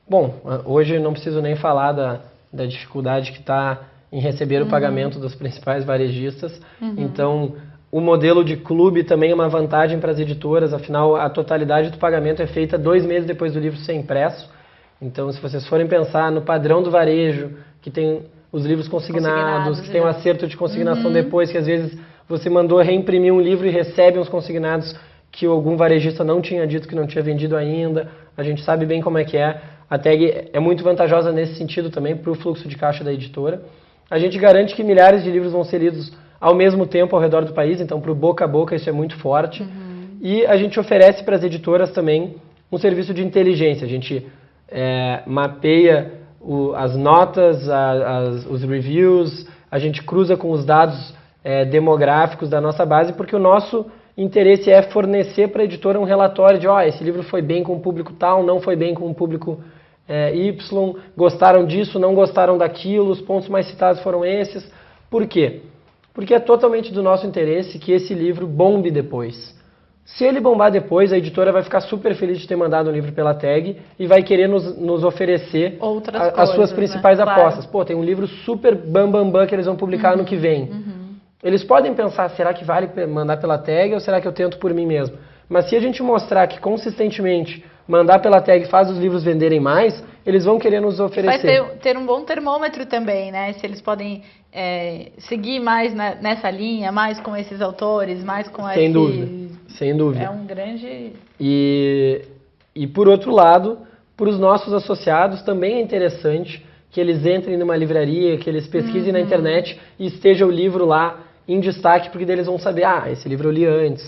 Bom, hoje não preciso nem falar da dificuldade que está em receber o pagamento dos principais varejistas. Então, o modelo de clube também é uma vantagem para as editoras, afinal a totalidade do pagamento é feita 2 meses depois do livro ser impresso. Então, se vocês forem pensar no padrão do varejo, que tem os livros consignados, que tem um acerto de consignação depois, que às vezes você mandou reimprimir um livro e recebe uns consignados que algum varejista não tinha dito que não tinha vendido ainda. A gente sabe bem como é que é. A tag é muito vantajosa nesse sentido também para o fluxo de caixa da editora. A gente garante que milhares de livros vão ser lidos ao mesmo tempo ao redor do país, então para o boca a boca isso é muito forte. E a gente oferece para as editoras também um serviço de inteligência. A gente mapeia as notas, os reviews, a gente cruza com os dados demográficos da nossa base, porque o nosso interesse é fornecer para a editora um relatório de esse livro foi bem com o público tal, não foi bem com o público Y, gostaram disso, não gostaram daquilo, os pontos mais citados foram esses. Por quê? Porque é totalmente do nosso interesse que esse livro bombe depois. Se ele bombar depois, a editora vai ficar super feliz de ter mandado um livro pela tag e vai querer nos oferecer as suas principais apostas. Pô, tem um livro super bam que eles vão publicar ano que vem. Eles podem pensar, será que vale mandar pela tag ou será que eu tento por mim mesmo? Mas se a gente mostrar que consistentemente mandar pela tag faz os livros venderem mais, eles vão querer nos oferecer. Vai ter um bom termômetro também, né? Se eles podem seguir mais nessa linha, mais com esses autores, mais com Sem dúvida, sem dúvida. É um grande... E por outro lado, para os nossos associados também é interessante que eles entrem numa livraria, que eles pesquisem na internet e esteja o livro lá em destaque, porque daí eles vão saber, esse livro eu li antes,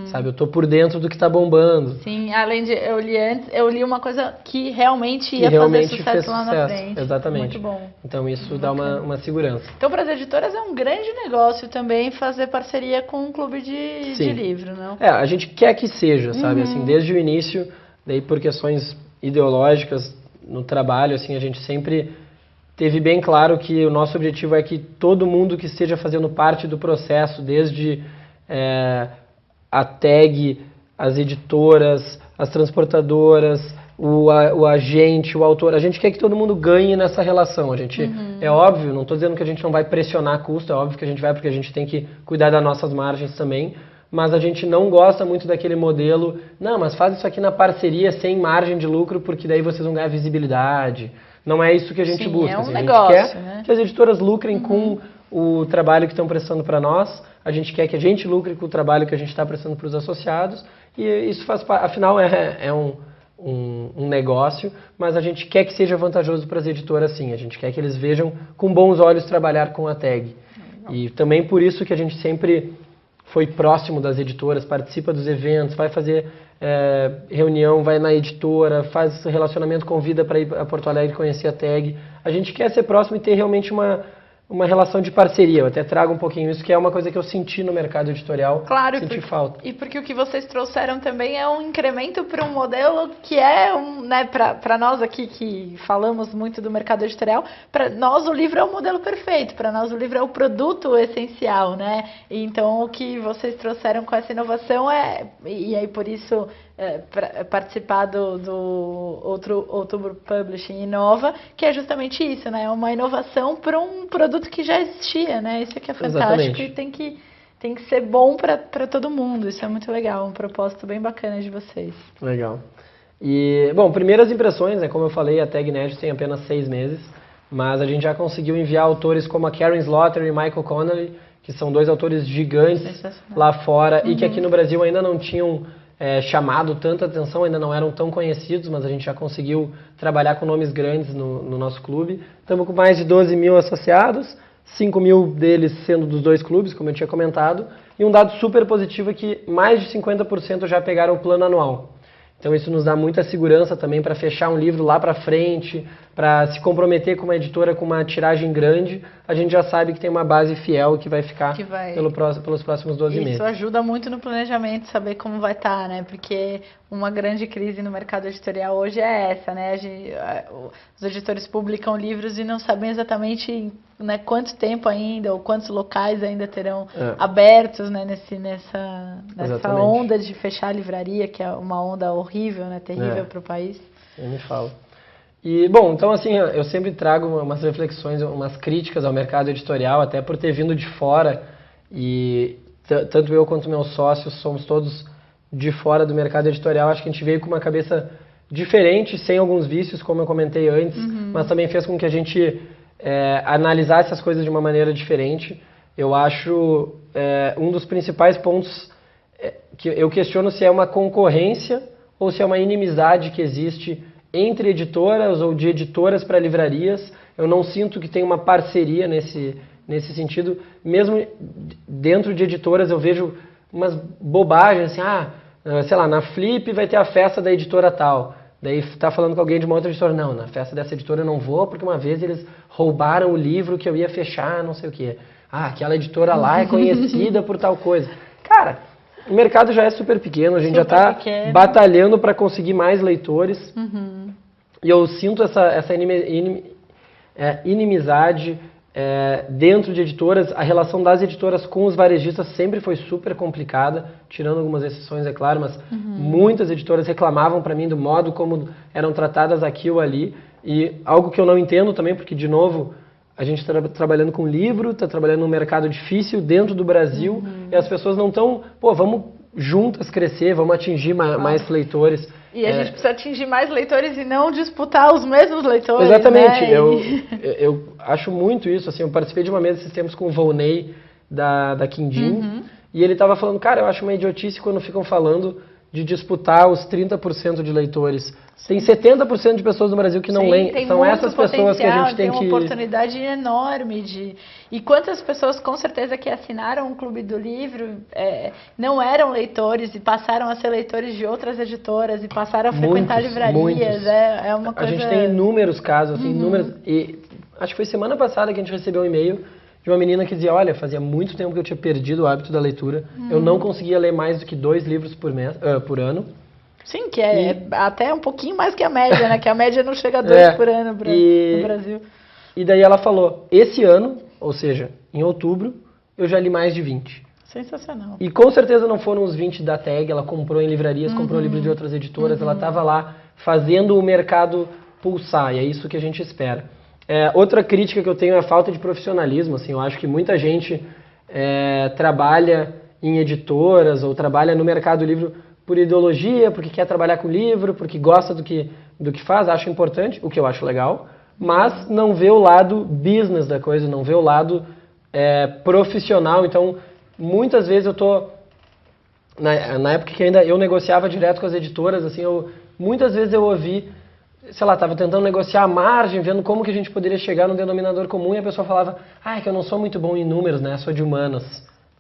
sabe? Eu tô por dentro do que tá bombando. Sim, além de eu li antes, eu li uma coisa que realmente ia fazer sucesso lá na frente. Exatamente. Muito bom. Então isso dá uma segurança. Então para as editoras é um grande negócio também fazer parceria com um clube de livro, não? A gente quer que seja, sabe? Assim, desde o início, daí por questões ideológicas no trabalho, assim, a gente sempre teve bem claro que o nosso objetivo é que todo mundo que esteja fazendo parte do processo, desde a tag, as editoras, as transportadoras, o agente, o autor, a gente quer que todo mundo ganhe nessa relação. A gente, é óbvio, não estou dizendo que a gente não vai pressionar custo, é óbvio que a gente vai porque a gente tem que cuidar das nossas margens também, mas a gente não gosta muito daquele modelo, não, mas faz isso aqui na parceria sem margem de lucro porque daí vocês vão ganhar visibilidade. Não é isso que a gente busca. É um assim, negócio, a gente quer que as editoras lucrem com o trabalho que estão prestando para nós, a gente quer que a gente lucre com o trabalho que a gente está prestando para os associados, e isso faz parte, afinal é um negócio, mas a gente quer que seja vantajoso para as editoras sim, a gente quer que eles vejam com bons olhos trabalhar com a tag. E também por isso que a gente sempre foi próximo das editoras, participa dos eventos, vai fazer reunião, vai na editora, faz relacionamento, convida para ir a Porto Alegre conhecer a tag. A gente quer ser próximo e ter realmente uma relação de parceria. Eu até trago um pouquinho isso, que é uma coisa que eu senti no mercado editorial. Claro, senti falta. E porque o que vocês trouxeram também é um incremento para um modelo que é, para nós aqui que falamos muito do mercado editorial, para nós o livro é o modelo perfeito, para nós o livro é o produto essencial, né? E então o que vocês trouxeram com essa inovação e aí por isso participar do Outubro Publishing Inova, que é justamente isso, né? É uma inovação para um produto que já existia, né? Isso aqui é fantástico. Exatamente. E tem que ser bom para todo mundo. Isso é muito legal, um propósito bem bacana de vocês. Legal. E, bom, primeiras impressões, né? Como eu falei, a Tag Nerd tem apenas 6 meses, mas a gente já conseguiu enviar autores como a Karen Slaughter e Michael Connelly, que são 2 autores gigantes lá fora e que aqui no Brasil ainda não tinham chamado tanta atenção, ainda não eram tão conhecidos, mas a gente já conseguiu trabalhar com nomes grandes no nosso clube. Estamos com mais de 12 mil associados, 5 mil deles sendo dos 2 clubes, como eu tinha comentado, e um dado super positivo é que mais de 50% já pegaram o plano anual. Então isso nos dá muita segurança também para fechar um livro lá para frente, para se comprometer com uma editora com uma tiragem grande, a gente já sabe que tem uma base fiel que vai ficar pelos próximos 12 meses. Isso ajuda muito no planejamento, saber como vai estar, né? Porque uma grande crise no mercado editorial hoje é essa, né? Os editores publicam livros e não sabem exatamente, né, quanto tempo ainda ou quantos locais ainda terão abertos, né, nessa onda de fechar a livraria, que é uma onda horrível, né, terrível para o país. Eu me falo. E, bom, então assim, eu sempre trago umas reflexões, umas críticas ao mercado editorial, até por ter vindo de fora, e tanto eu quanto meus sócios somos todos de fora do mercado editorial. Acho que a gente veio com uma cabeça diferente, sem alguns vícios, como eu comentei antes, mas também fez com que a gente analisasse as coisas de uma maneira diferente. Eu acho um dos principais pontos que eu questiono se é uma concorrência ou se é uma inimizade que existe entre editoras ou de editoras para livrarias. Eu não sinto que tem uma parceria nesse sentido. Mesmo dentro de editoras eu vejo umas bobagens, assim, sei lá, na Flip vai ter a festa da editora tal. Daí tá falando com alguém de uma outra editora, não, na festa dessa editora eu não vou porque uma vez eles roubaram o livro que eu ia fechar, não sei o quê. Aquela editora lá é conhecida por tal coisa. Cara, o mercado já é super pequeno, a gente já está batalhando para conseguir mais leitores. E eu sinto essa inimizade dentro de editoras. A relação das editoras com os varejistas sempre foi super complicada, tirando algumas exceções, é claro, mas muitas editoras reclamavam para mim do modo como eram tratadas aqui ou ali. E algo que eu não entendo também, porque, de novo, a gente está trabalhando com livro, está trabalhando num mercado difícil dentro do Brasil, e as pessoas não estão, vamos juntas crescer, vamos atingir mais leitores. E a gente precisa atingir mais leitores e não disputar os mesmos leitores. Exatamente, né? eu acho muito isso. Assim, eu participei de uma mesa esses tempos com o Volney da Quindim, e ele estava falando, cara, eu acho uma idiotice quando ficam falando de disputar os 30% de leitores. Tem 70% de pessoas no Brasil que não leem. São essas pessoas que a gente tem que... Tem uma oportunidade enorme de... E quantas pessoas, com certeza, que assinaram o Clube do Livro não eram leitores e passaram a ser leitores de outras editoras e passaram a frequentar livrarias. Muitos. É uma coisa... A gente tem inúmeros casos, assim, inúmeros... E acho que foi semana passada que a gente recebeu um e-mail de uma menina que dizia, olha, fazia muito tempo que eu tinha perdido o hábito da leitura. Eu não conseguia ler mais do que 2 livros por ano. Sim, que até um pouquinho mais que a média, né? Que a média não chega a 2 por ano no Brasil. E daí ela falou, esse ano, ou seja, em outubro, eu já li mais de 20. Sensacional. E com certeza não foram os 20 da Tag, ela comprou em livrarias, comprou livro de outras editoras, ela estava lá fazendo o mercado pulsar, e é isso que a gente espera. Outra crítica que eu tenho é a falta de profissionalismo. Assim, eu acho que muita gente trabalha em editoras ou trabalha no mercado do livro por ideologia, porque quer trabalhar com livro, porque gosta do que faz, acho importante, o que eu acho legal, mas não vê o lado business da coisa, não vê o lado profissional. Então, muitas vezes eu tô... Na época que ainda eu negociava direto com as editoras, assim, muitas vezes eu ouvi... sei lá, estava tentando negociar a margem, vendo como que a gente poderia chegar no denominador comum, e a pessoa falava, é que eu não sou muito bom em números, né, sou de humanas.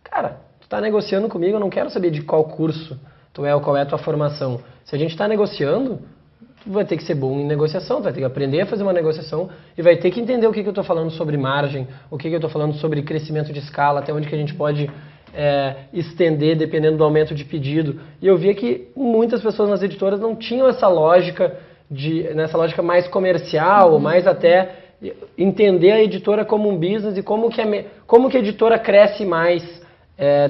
Cara, tu tá negociando comigo, eu não quero saber de qual curso tu é ou qual é a tua formação. Se a gente está negociando, tu vai ter que ser bom em negociação, tu vai ter que aprender a fazer uma negociação e vai ter que entender o que eu estou falando sobre margem, o que eu estou falando sobre crescimento de escala, até onde que a gente pode estender dependendo do aumento de pedido. E eu via que muitas pessoas nas editoras não tinham essa lógica nessa lógica mais comercial, ou mais até entender a editora como um business e como que a editora cresce mais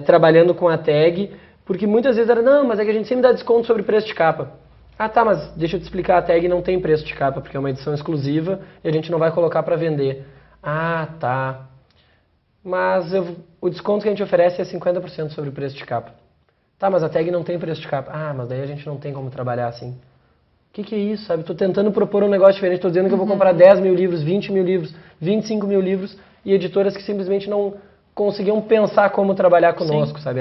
trabalhando com a Tag, porque muitas vezes era, não, mas é que a gente sempre dá desconto sobre preço de capa. Tá, mas deixa eu te explicar, a Tag não tem preço de capa, porque é uma edição exclusiva e a gente não vai colocar para vender. Tá. Mas o desconto que a gente oferece é 50% sobre o preço de capa. Tá, mas a Tag não tem preço de capa. Mas daí a gente não tem como trabalhar assim. O que é isso, sabe? Estou tentando propor um negócio diferente, estou dizendo que eu vou comprar 10 mil livros, 20 mil livros, 25 mil livros, e editoras que simplesmente não conseguiam pensar como trabalhar conosco, sabe?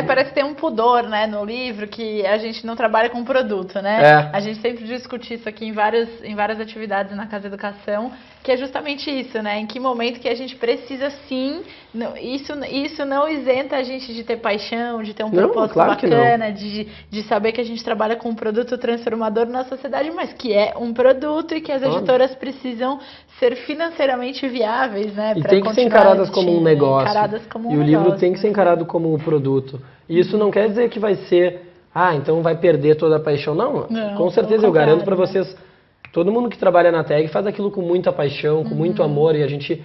Parece que tem um pudor, né, no livro, que a gente não trabalha com produto, né? A gente sempre discute isso aqui em várias atividades na Casa Educação, que é justamente isso, né? Em que momento que a gente precisa, sim, isso não isenta a gente de ter paixão, de ter um propósito bacana, de saber que a gente trabalha com um produto transformador na sociedade, mas que é um produto e que as editoras precisam ser financeiramente viáveis, né? E tem que ser encaradas como um negócio. E o livro tem que ser encarado como um produto. E isso não quer dizer que vai ser, então vai perder toda a paixão. Não, com certeza eu garanto para vocês, todo mundo que trabalha na Tag faz aquilo com muita paixão, com muito amor, e a gente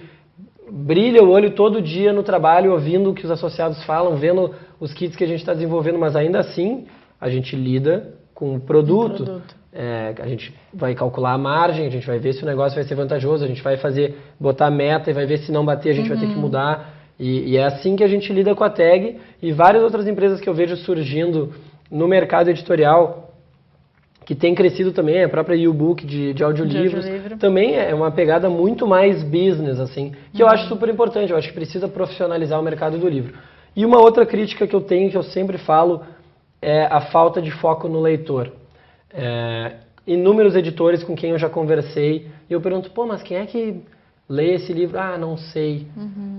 brilha o olho todo dia no trabalho, ouvindo o que os associados falam, vendo os kits que a gente está desenvolvendo, mas ainda assim a gente lida com o produto. A gente vai calcular a margem, a gente vai ver se o negócio vai ser vantajoso, a gente vai botar meta e vai ver se não bater, a gente vai ter que mudar. E é assim que a gente lida com a Tag, e várias outras empresas que eu vejo surgindo no mercado editorial que tem crescido também, a própria e-book de audiolivros, também é uma pegada muito mais business, assim, que eu acho super importante, eu acho que precisa profissionalizar o mercado do livro. E uma outra crítica que eu tenho, que eu sempre falo, é a falta de foco no leitor. Inúmeros editores com quem eu já conversei, e eu pergunto, pô, mas quem é que lê esse livro? Ah, não sei.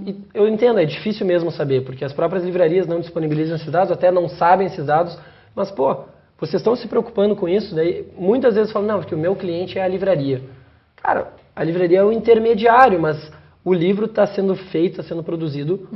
E eu entendo, é difícil mesmo saber, porque as próprias livrarias não disponibilizam esses dados, até não sabem esses dados, mas, pô, vocês estão se preocupando com isso? Daí, muitas vezes falam, não, porque o meu cliente é a livraria. Cara, a livraria é o intermediário, mas o livro está sendo feito, está sendo produzido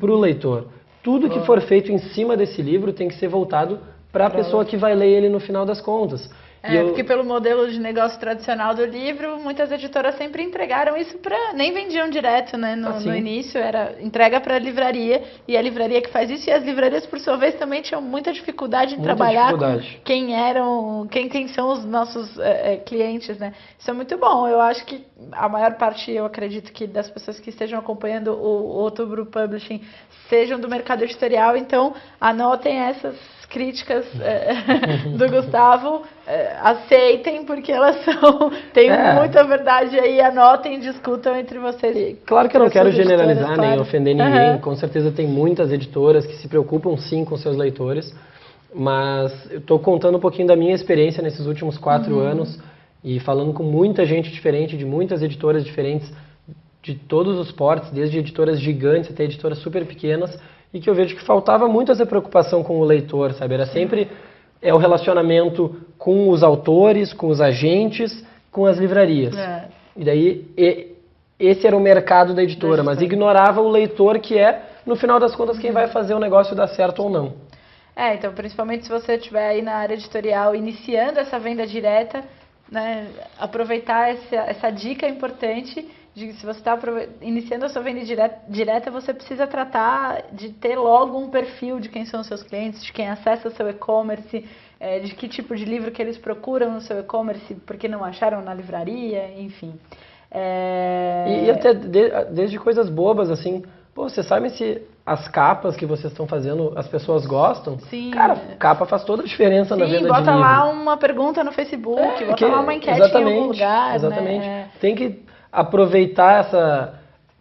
para o leitor. Tudo que for feito em cima desse livro tem que ser voltado para a pessoa que vai ler ele no final das contas. Porque pelo modelo de negócio tradicional do livro, muitas editoras sempre entregaram isso para... Nem vendiam direto, né? No início era entrega para a livraria, e a livraria que faz isso, e as livrarias, por sua vez, também tinham muita dificuldade em trabalhar com quem são os nossos clientes, né? Isso é muito bom. Eu acho que a maior parte, eu acredito que das pessoas que estejam acompanhando o Outubro Publishing sejam do mercado editorial, então anotem essas críticas do Gustavo, aceitem, porque elas têm muita verdade aí, anotem, discutam entre vocês. Claro que eu não quero generalizar nem ofender ninguém, com certeza tem muitas editoras que se preocupam sim com seus leitores, mas eu estou contando um pouquinho da minha experiência nesses últimos 4 anos e falando com muita gente diferente, de muitas editoras diferentes, de todos os portes, desde editoras gigantes até editoras super pequenas, e que eu vejo que faltava muito essa preocupação com o leitor, sabe? Era sempre o relacionamento com os autores, com os agentes, com as livrarias. E daí, esse era o mercado da editora, mas ignorava o leitor, que é, no final das contas, quem vai fazer o negócio dar certo ou não. Então, principalmente se você estiver aí na área editorial iniciando essa venda direta, né, aproveitar essa dica importante, de que se você está iniciando a sua venda direta, você precisa tratar de ter logo um perfil de quem são os seus clientes, de quem acessa o seu e-commerce, de que tipo de livro que eles procuram no seu e-commerce, porque não acharam na livraria, enfim. E até desde coisas bobas, assim, pô, vocês sabem se as capas que vocês estão fazendo, as pessoas gostam? Sim. Cara, capa faz toda a diferença na venda de livro. Bota lá uma pergunta no Facebook, bota lá uma enquete em algum lugar. Exatamente. Né? Tem que aproveitar essa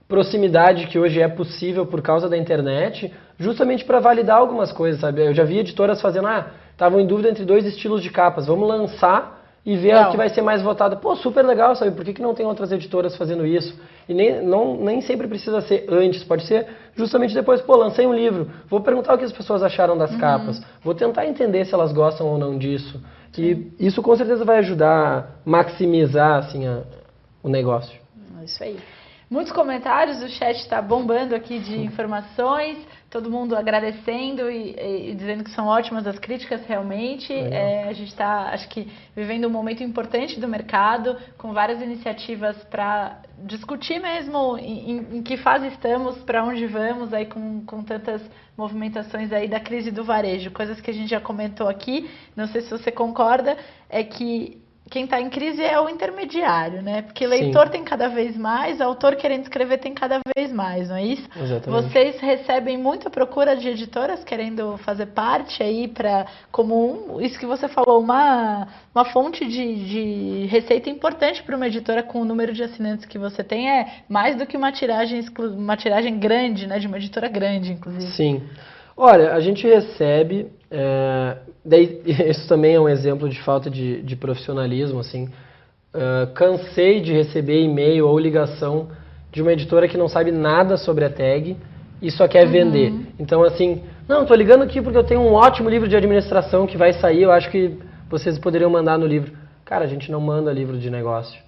proximidade que hoje é possível por causa da internet, justamente para validar algumas coisas, sabe? Eu já vi editoras fazendo, estavam em dúvida entre 2 estilos de capas, vamos lançar e ver o que vai ser mais votado. Pô, super legal, sabe? Por que não tem outras editoras fazendo isso? E nem sempre precisa ser antes, pode ser justamente depois. Pô, lancei um livro, vou perguntar o que as pessoas acharam das capas, vou tentar entender se elas gostam ou não disso. E isso com certeza vai ajudar a maximizar, assim, o negócio. Isso aí. Muitos comentários, o chat está bombando aqui de informações, todo mundo agradecendo e dizendo que são ótimas as críticas realmente. A gente está, acho que, vivendo um momento importante do mercado, com várias iniciativas para discutir mesmo em que fase estamos, para onde vamos, aí com tantas movimentações aí da crise do varejo. Coisas que a gente já comentou aqui, não sei se você concorda, é que quem está em crise é o intermediário, né? Porque leitor tem cada vez mais, autor querendo escrever tem cada vez mais, não é isso? Exatamente. Vocês recebem muita procura de editoras querendo fazer parte aí isso que você falou, uma fonte de receita importante para uma editora com o número de assinantes que você tem, mais do que uma tiragem grande, né? De uma editora grande, inclusive. Sim. Olha, a gente recebe, daí isso também é um exemplo de falta de profissionalismo, assim, cansei de receber e-mail ou ligação de uma editora que não sabe nada sobre a tag e só quer vender. Então, assim, não, tô ligando aqui porque eu tenho um ótimo livro de administração que vai sair, eu acho que vocês poderiam mandar no livro. Cara, a gente não manda livro de negócio.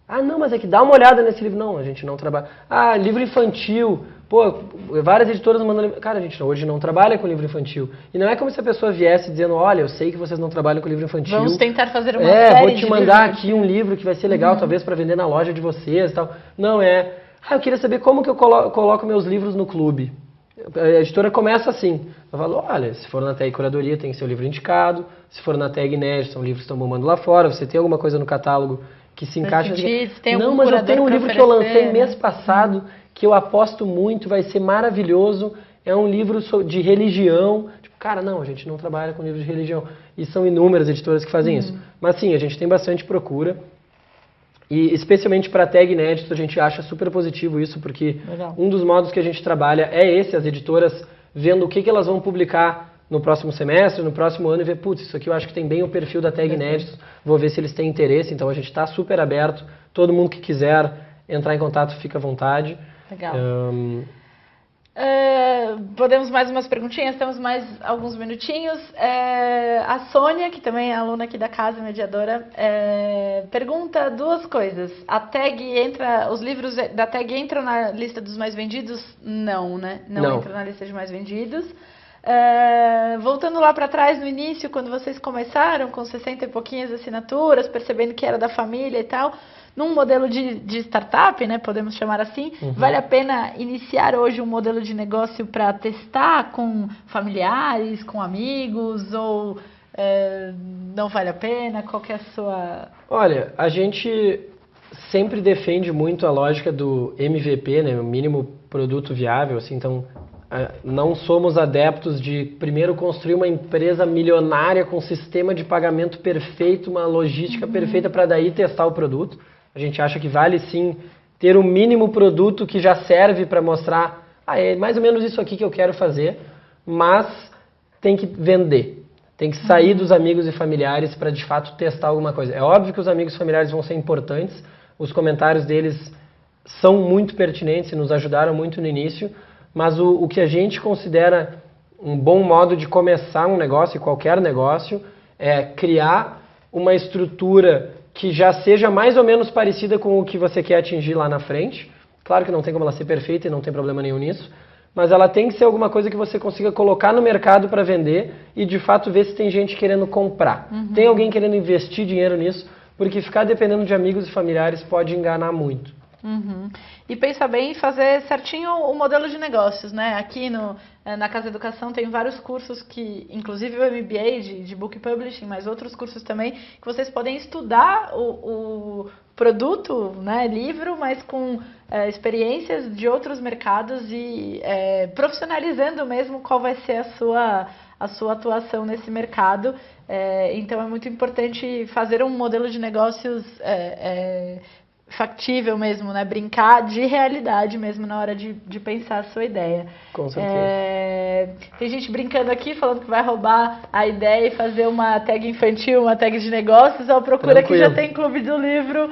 Ah, não, mas é que dá uma olhada nesse livro. Não, a gente não trabalha. Ah, livro infantil. Pô, várias editoras mandam livro. Cara, a gente hoje não trabalha com livro infantil. E não é como se a pessoa viesse dizendo, olha, eu sei que vocês não trabalham com livro infantil. Vamos tentar fazer uma série vou te mandar aqui um livro que vai ser legal, talvez, para vender na loja de vocês e tal. Não, eu queria saber como que eu coloco meus livros no clube. A editora começa assim. Eu falo, olha, se for na tag curadoria, tem seu livro indicado. Se for na tag nerd, são livros que estão bombando lá fora. Você tem alguma coisa no catálogo que se encaixa. Não, mas eu tenho um livro que eu lancei mês passado, que eu aposto muito, vai ser maravilhoso. É um livro de religião. Tipo, cara, não, a gente não trabalha com livros de religião. E são inúmeras editoras que fazem isso. Mas sim, a gente tem bastante procura. E especialmente para tag inédito, a gente acha super positivo isso, porque Legal. um dos modos que a gente trabalha é esse, as editoras vendo o que elas vão publicar no próximo semestre, no próximo ano, e ver, putz, isso aqui eu acho que tem bem o perfil da tag inédito, vou ver se eles têm interesse, então a gente está super aberto, todo mundo que quiser entrar em contato fica à vontade. Legal. Podemos mais umas perguntinhas? Temos mais alguns minutinhos. A Sônia, que também é aluna aqui da casa, mediadora, pergunta duas coisas. A tag entra, os livros da tag entram na lista dos mais vendidos? Não, né? Não entram na lista de mais vendidos. Voltando lá para trás, no início, quando vocês começaram com 60 e pouquinhas assinaturas, percebendo que era da família e tal, num modelo de startup, né, podemos chamar assim, vale a pena iniciar hoje um modelo de negócio para testar com familiares, com amigos, ou não vale a pena? Qual que é a sua... Olha, a gente sempre defende muito a lógica do MVP, né, o mínimo produto viável, assim, então não somos adeptos de primeiro construir uma empresa milionária com sistema de pagamento perfeito, uma logística perfeita para daí testar o produto. A gente acha que vale sim ter um mínimo produto que já serve para mostrar, é mais ou menos isso aqui que eu quero fazer, mas tem que vender. Tem que sair dos amigos e familiares para de fato testar alguma coisa. É óbvio que os amigos e familiares vão ser importantes, os comentários deles são muito pertinentes e nos ajudaram muito no início, mas o que a gente considera um bom modo de começar um negócio, qualquer negócio, é criar uma estrutura que já seja mais ou menos parecida com o que você quer atingir lá na frente. Claro que não tem como ela ser perfeita e não tem problema nenhum nisso, mas ela tem que ser alguma coisa que você consiga colocar no mercado para vender e de fato ver se tem gente querendo comprar. Tem alguém querendo investir dinheiro nisso, porque ficar dependendo de amigos e familiares pode enganar muito. E pensa bem em fazer certinho o modelo de negócios, né? Aqui na Casa Educação tem vários cursos que, inclusive o MBA de Book Publishing, mas outros cursos também, que vocês podem estudar o produto, né, livro, mas com experiências de outros mercados e profissionalizando mesmo qual vai ser a sua atuação nesse mercado. Então é muito importante fazer um modelo de negócios factível mesmo, né? Brincar de realidade mesmo na hora de pensar a sua ideia. Com certeza. Tem gente brincando aqui, falando que vai roubar a ideia e fazer uma tag infantil, uma tag de negócios. Ao procura que já tem clube do livro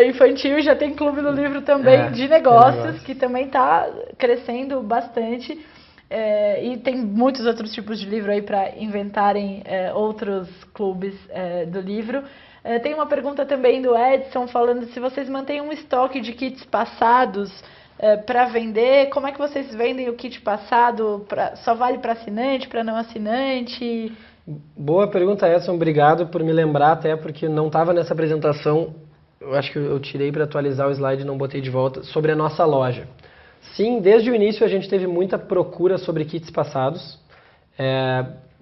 infantil, já tem clube do livro também de negócios, que também está crescendo bastante. E tem muitos outros tipos de livro aí para inventarem outros clubes do livro. Tem uma pergunta também do Edson falando se vocês mantêm um estoque de kits passados para vender. Como é que vocês vendem o kit passado? Só vale para assinante, para não assinante? Boa pergunta, Edson. Obrigado por me lembrar, até porque não estava nessa apresentação. Eu acho que eu tirei para atualizar o slide e não botei de volta, sobre a nossa loja. Sim, desde o início a gente teve muita procura sobre kits passados.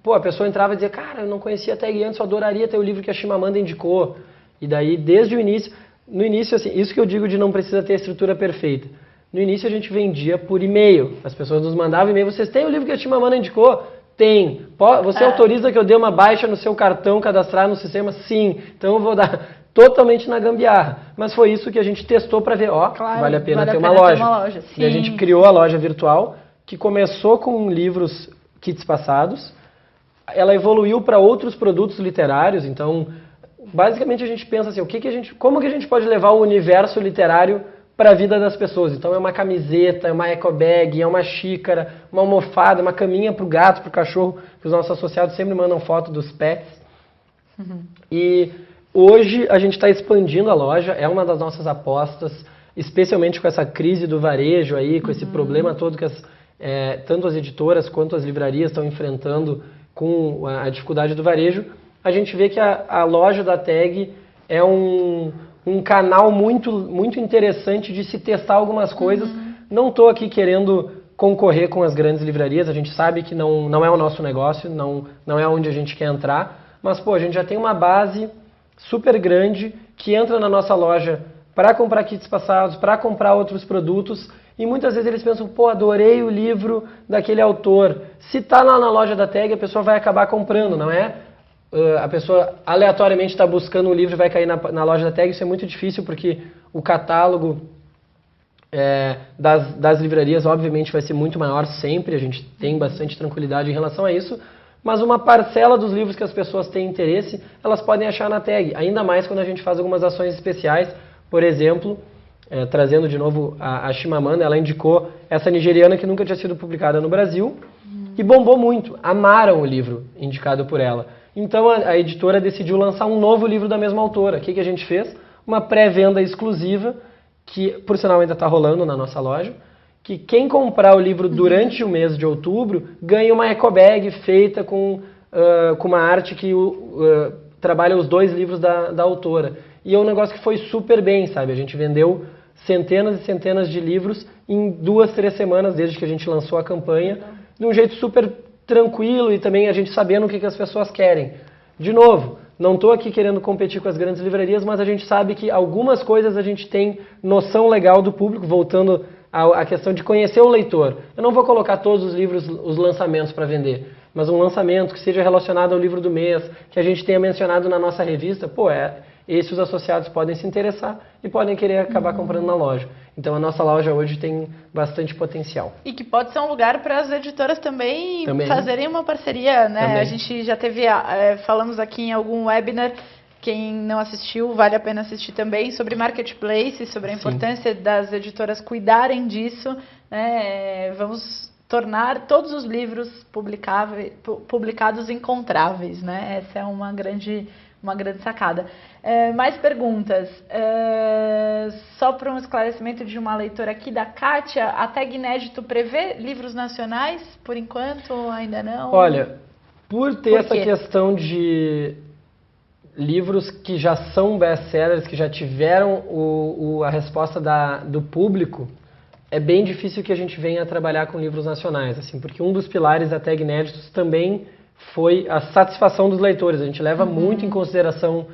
A pessoa entrava e dizia, cara, eu não conhecia a tag antes, eu adoraria ter o livro que a Chimamanda indicou. E daí, desde o início, no início, assim, isso que eu digo de não precisa ter a estrutura perfeita. No início a gente vendia por e-mail. As pessoas nos mandavam e-mail, vocês têm o livro que a Chimamanda indicou? Tem. Você autoriza que eu dê uma baixa no seu cartão, cadastrar no sistema? Sim. Então eu vou dar totalmente na gambiarra. Mas foi isso que a gente testou para ver, claro, vale a pena ter uma loja. E a gente criou a loja virtual, que começou com livros, kits passados. Ela evoluiu para outros produtos literários, então basicamente a gente pensa assim, como que a gente pode levar o universo literário para a vida das pessoas? Então é uma camiseta, é uma eco bag, é uma xícara, uma almofada, uma caminha para o gato, para o cachorro, que os nossos associados sempre mandam foto dos pets. E hoje a gente está expandindo a loja, é uma das nossas apostas, especialmente com essa crise do varejo aí, com esse problema todo que tanto as editoras quanto as livrarias estão enfrentando com a dificuldade do varejo. A gente vê que a loja da tag é um canal muito, muito interessante de se testar algumas coisas. Não estou aqui querendo concorrer com as grandes livrarias, a gente sabe que não é o nosso negócio, não é onde a gente quer entrar, mas a gente já tem uma base super grande que entra na nossa loja para comprar kits passados, para comprar outros produtos, e muitas vezes eles pensam, pô, adorei o livro daquele autor. Se está lá na loja da Tag, a pessoa vai acabar comprando, não é? A pessoa aleatoriamente está buscando um livro e vai cair na loja da Tag, isso é muito difícil porque o catálogo das livrarias obviamente vai ser muito maior sempre, a gente tem bastante tranquilidade em relação a isso, mas uma parcela dos livros que as pessoas têm interesse, elas podem achar na Tag, ainda mais quando a gente faz algumas ações especiais, por exemplo, trazendo de novo a Chimamanda, ela indicou essa nigeriana que nunca tinha sido publicada no Brasil e bombou muito, amaram o livro indicado por ela. Então a editora decidiu lançar um novo livro da mesma autora. O que a gente fez? Uma pré-venda exclusiva, que por sinal ainda está rolando na nossa loja, que quem comprar o livro durante o mês de outubro ganha uma eco bag feita com uma arte que trabalha os 2 livros da autora. E é um negócio que foi super bem, sabe? A gente vendeu centenas e centenas de livros em 2, 3 semanas desde que a gente lançou a campanha, de um jeito super tranquilo e também a gente sabendo o que as pessoas querem. De novo, não estou aqui querendo competir com as grandes livrarias, mas a gente sabe que algumas coisas a gente tem noção legal do público, voltando à questão de conhecer o leitor. Eu não vou colocar todos os livros, os lançamentos para vender, mas um lançamento que seja relacionado ao livro do mês, que a gente tenha mencionado na nossa revista, esses os associados podem se interessar e podem querer acabar comprando na loja. Então a nossa loja hoje tem bastante potencial. E que pode ser um lugar para as editoras também fazerem uma parceria, né? Também. A gente já teve, falamos aqui em algum webinar, quem não assistiu, vale a pena assistir também, sobre marketplace, sobre a importância das editoras cuidarem disso, né? Vamos tornar todos os livros publicados encontráveis, né? Essa é uma grande sacada. Mais perguntas. Só para um esclarecimento de uma leitora aqui da Kátia, a Tag Inédito prevê livros nacionais? Por enquanto, ainda não? Olha, por ter essa questão de livros que já são best-sellers, que já tiveram a resposta do público, é bem difícil que a gente venha trabalhar com livros nacionais, assim, porque um dos pilares da Tag Inéditos também foi a satisfação dos leitores. A gente leva muito em consideração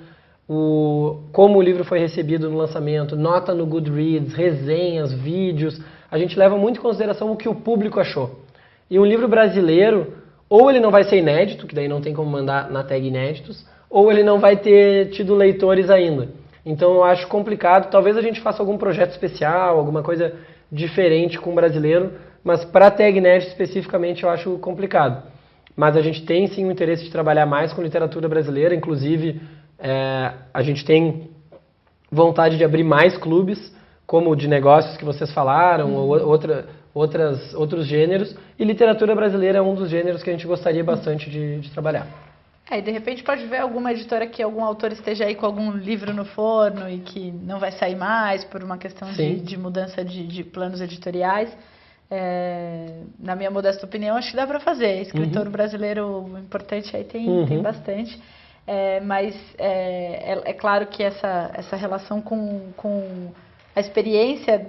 como o livro foi recebido no lançamento, nota no Goodreads, resenhas, vídeos. A gente leva muito em consideração o que o público achou. E um livro brasileiro, ou ele não vai ser inédito, que daí não tem como mandar na Tag Inéditos, ou ele não vai ter tido leitores ainda. Então eu acho complicado. Talvez a gente faça algum projeto especial, alguma coisa diferente com o brasileiro, mas para a Tag Inédito especificamente eu acho complicado. Mas a gente tem sim o interesse de trabalhar mais com literatura brasileira, inclusive a gente tem vontade de abrir mais clubes, como de negócios que vocês falaram, ou outros gêneros, e literatura brasileira é um dos gêneros que a gente gostaria bastante de trabalhar. E de repente pode ver alguma editora que algum autor esteja aí com algum livro no forno e que não vai sair mais por uma questão de mudança de planos editoriais. Na minha modesta opinião, acho que dá para fazer. Escritor brasileiro importante aí tem bastante. Mas é claro que essa relação com a experiência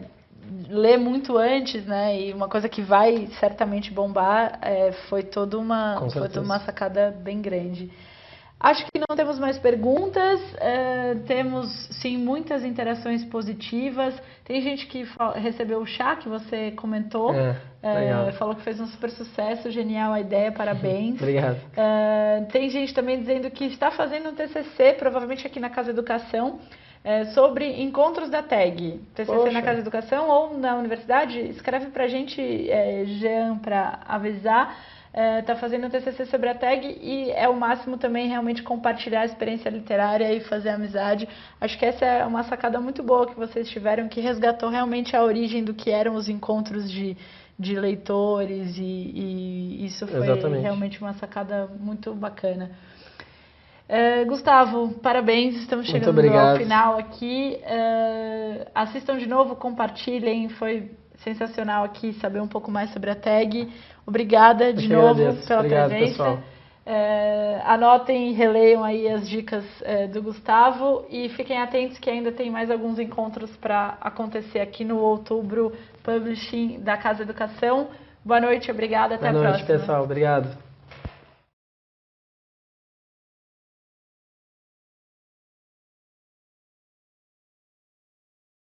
lê muito antes, né? E uma coisa que vai certamente bombar foi toda uma sacada bem grande. Acho que não temos mais perguntas, temos sim muitas interações positivas. Tem gente que recebeu o chá que você comentou, falou que fez um super sucesso, genial a ideia, parabéns. Obrigado. Tem gente também dizendo que está fazendo um TCC, provavelmente aqui na Casa Educação, sobre encontros da Tag. TCC na Casa Educação ou na universidade, escreve pra gente, Jean, para avisar. Está fazendo um TCC sobre a Tag e é o máximo também realmente compartilhar a experiência literária e fazer amizade. Acho que essa é uma sacada muito boa que vocês tiveram, que resgatou realmente a origem do que eram os encontros de leitores e isso foi realmente uma sacada muito bacana. Gustavo, parabéns, estamos chegando ao final aqui. Assistam de novo, compartilhem, foi sensacional aqui saber um pouco mais sobre a Tag. Obrigada de novo pela presença. Anotem e releiam aí as dicas do Gustavo e fiquem atentos que ainda tem mais alguns encontros para acontecer aqui no Outubro Publishing da Casa Educação. Boa noite, obrigada, até a próxima. Boa noite, pessoal, obrigado.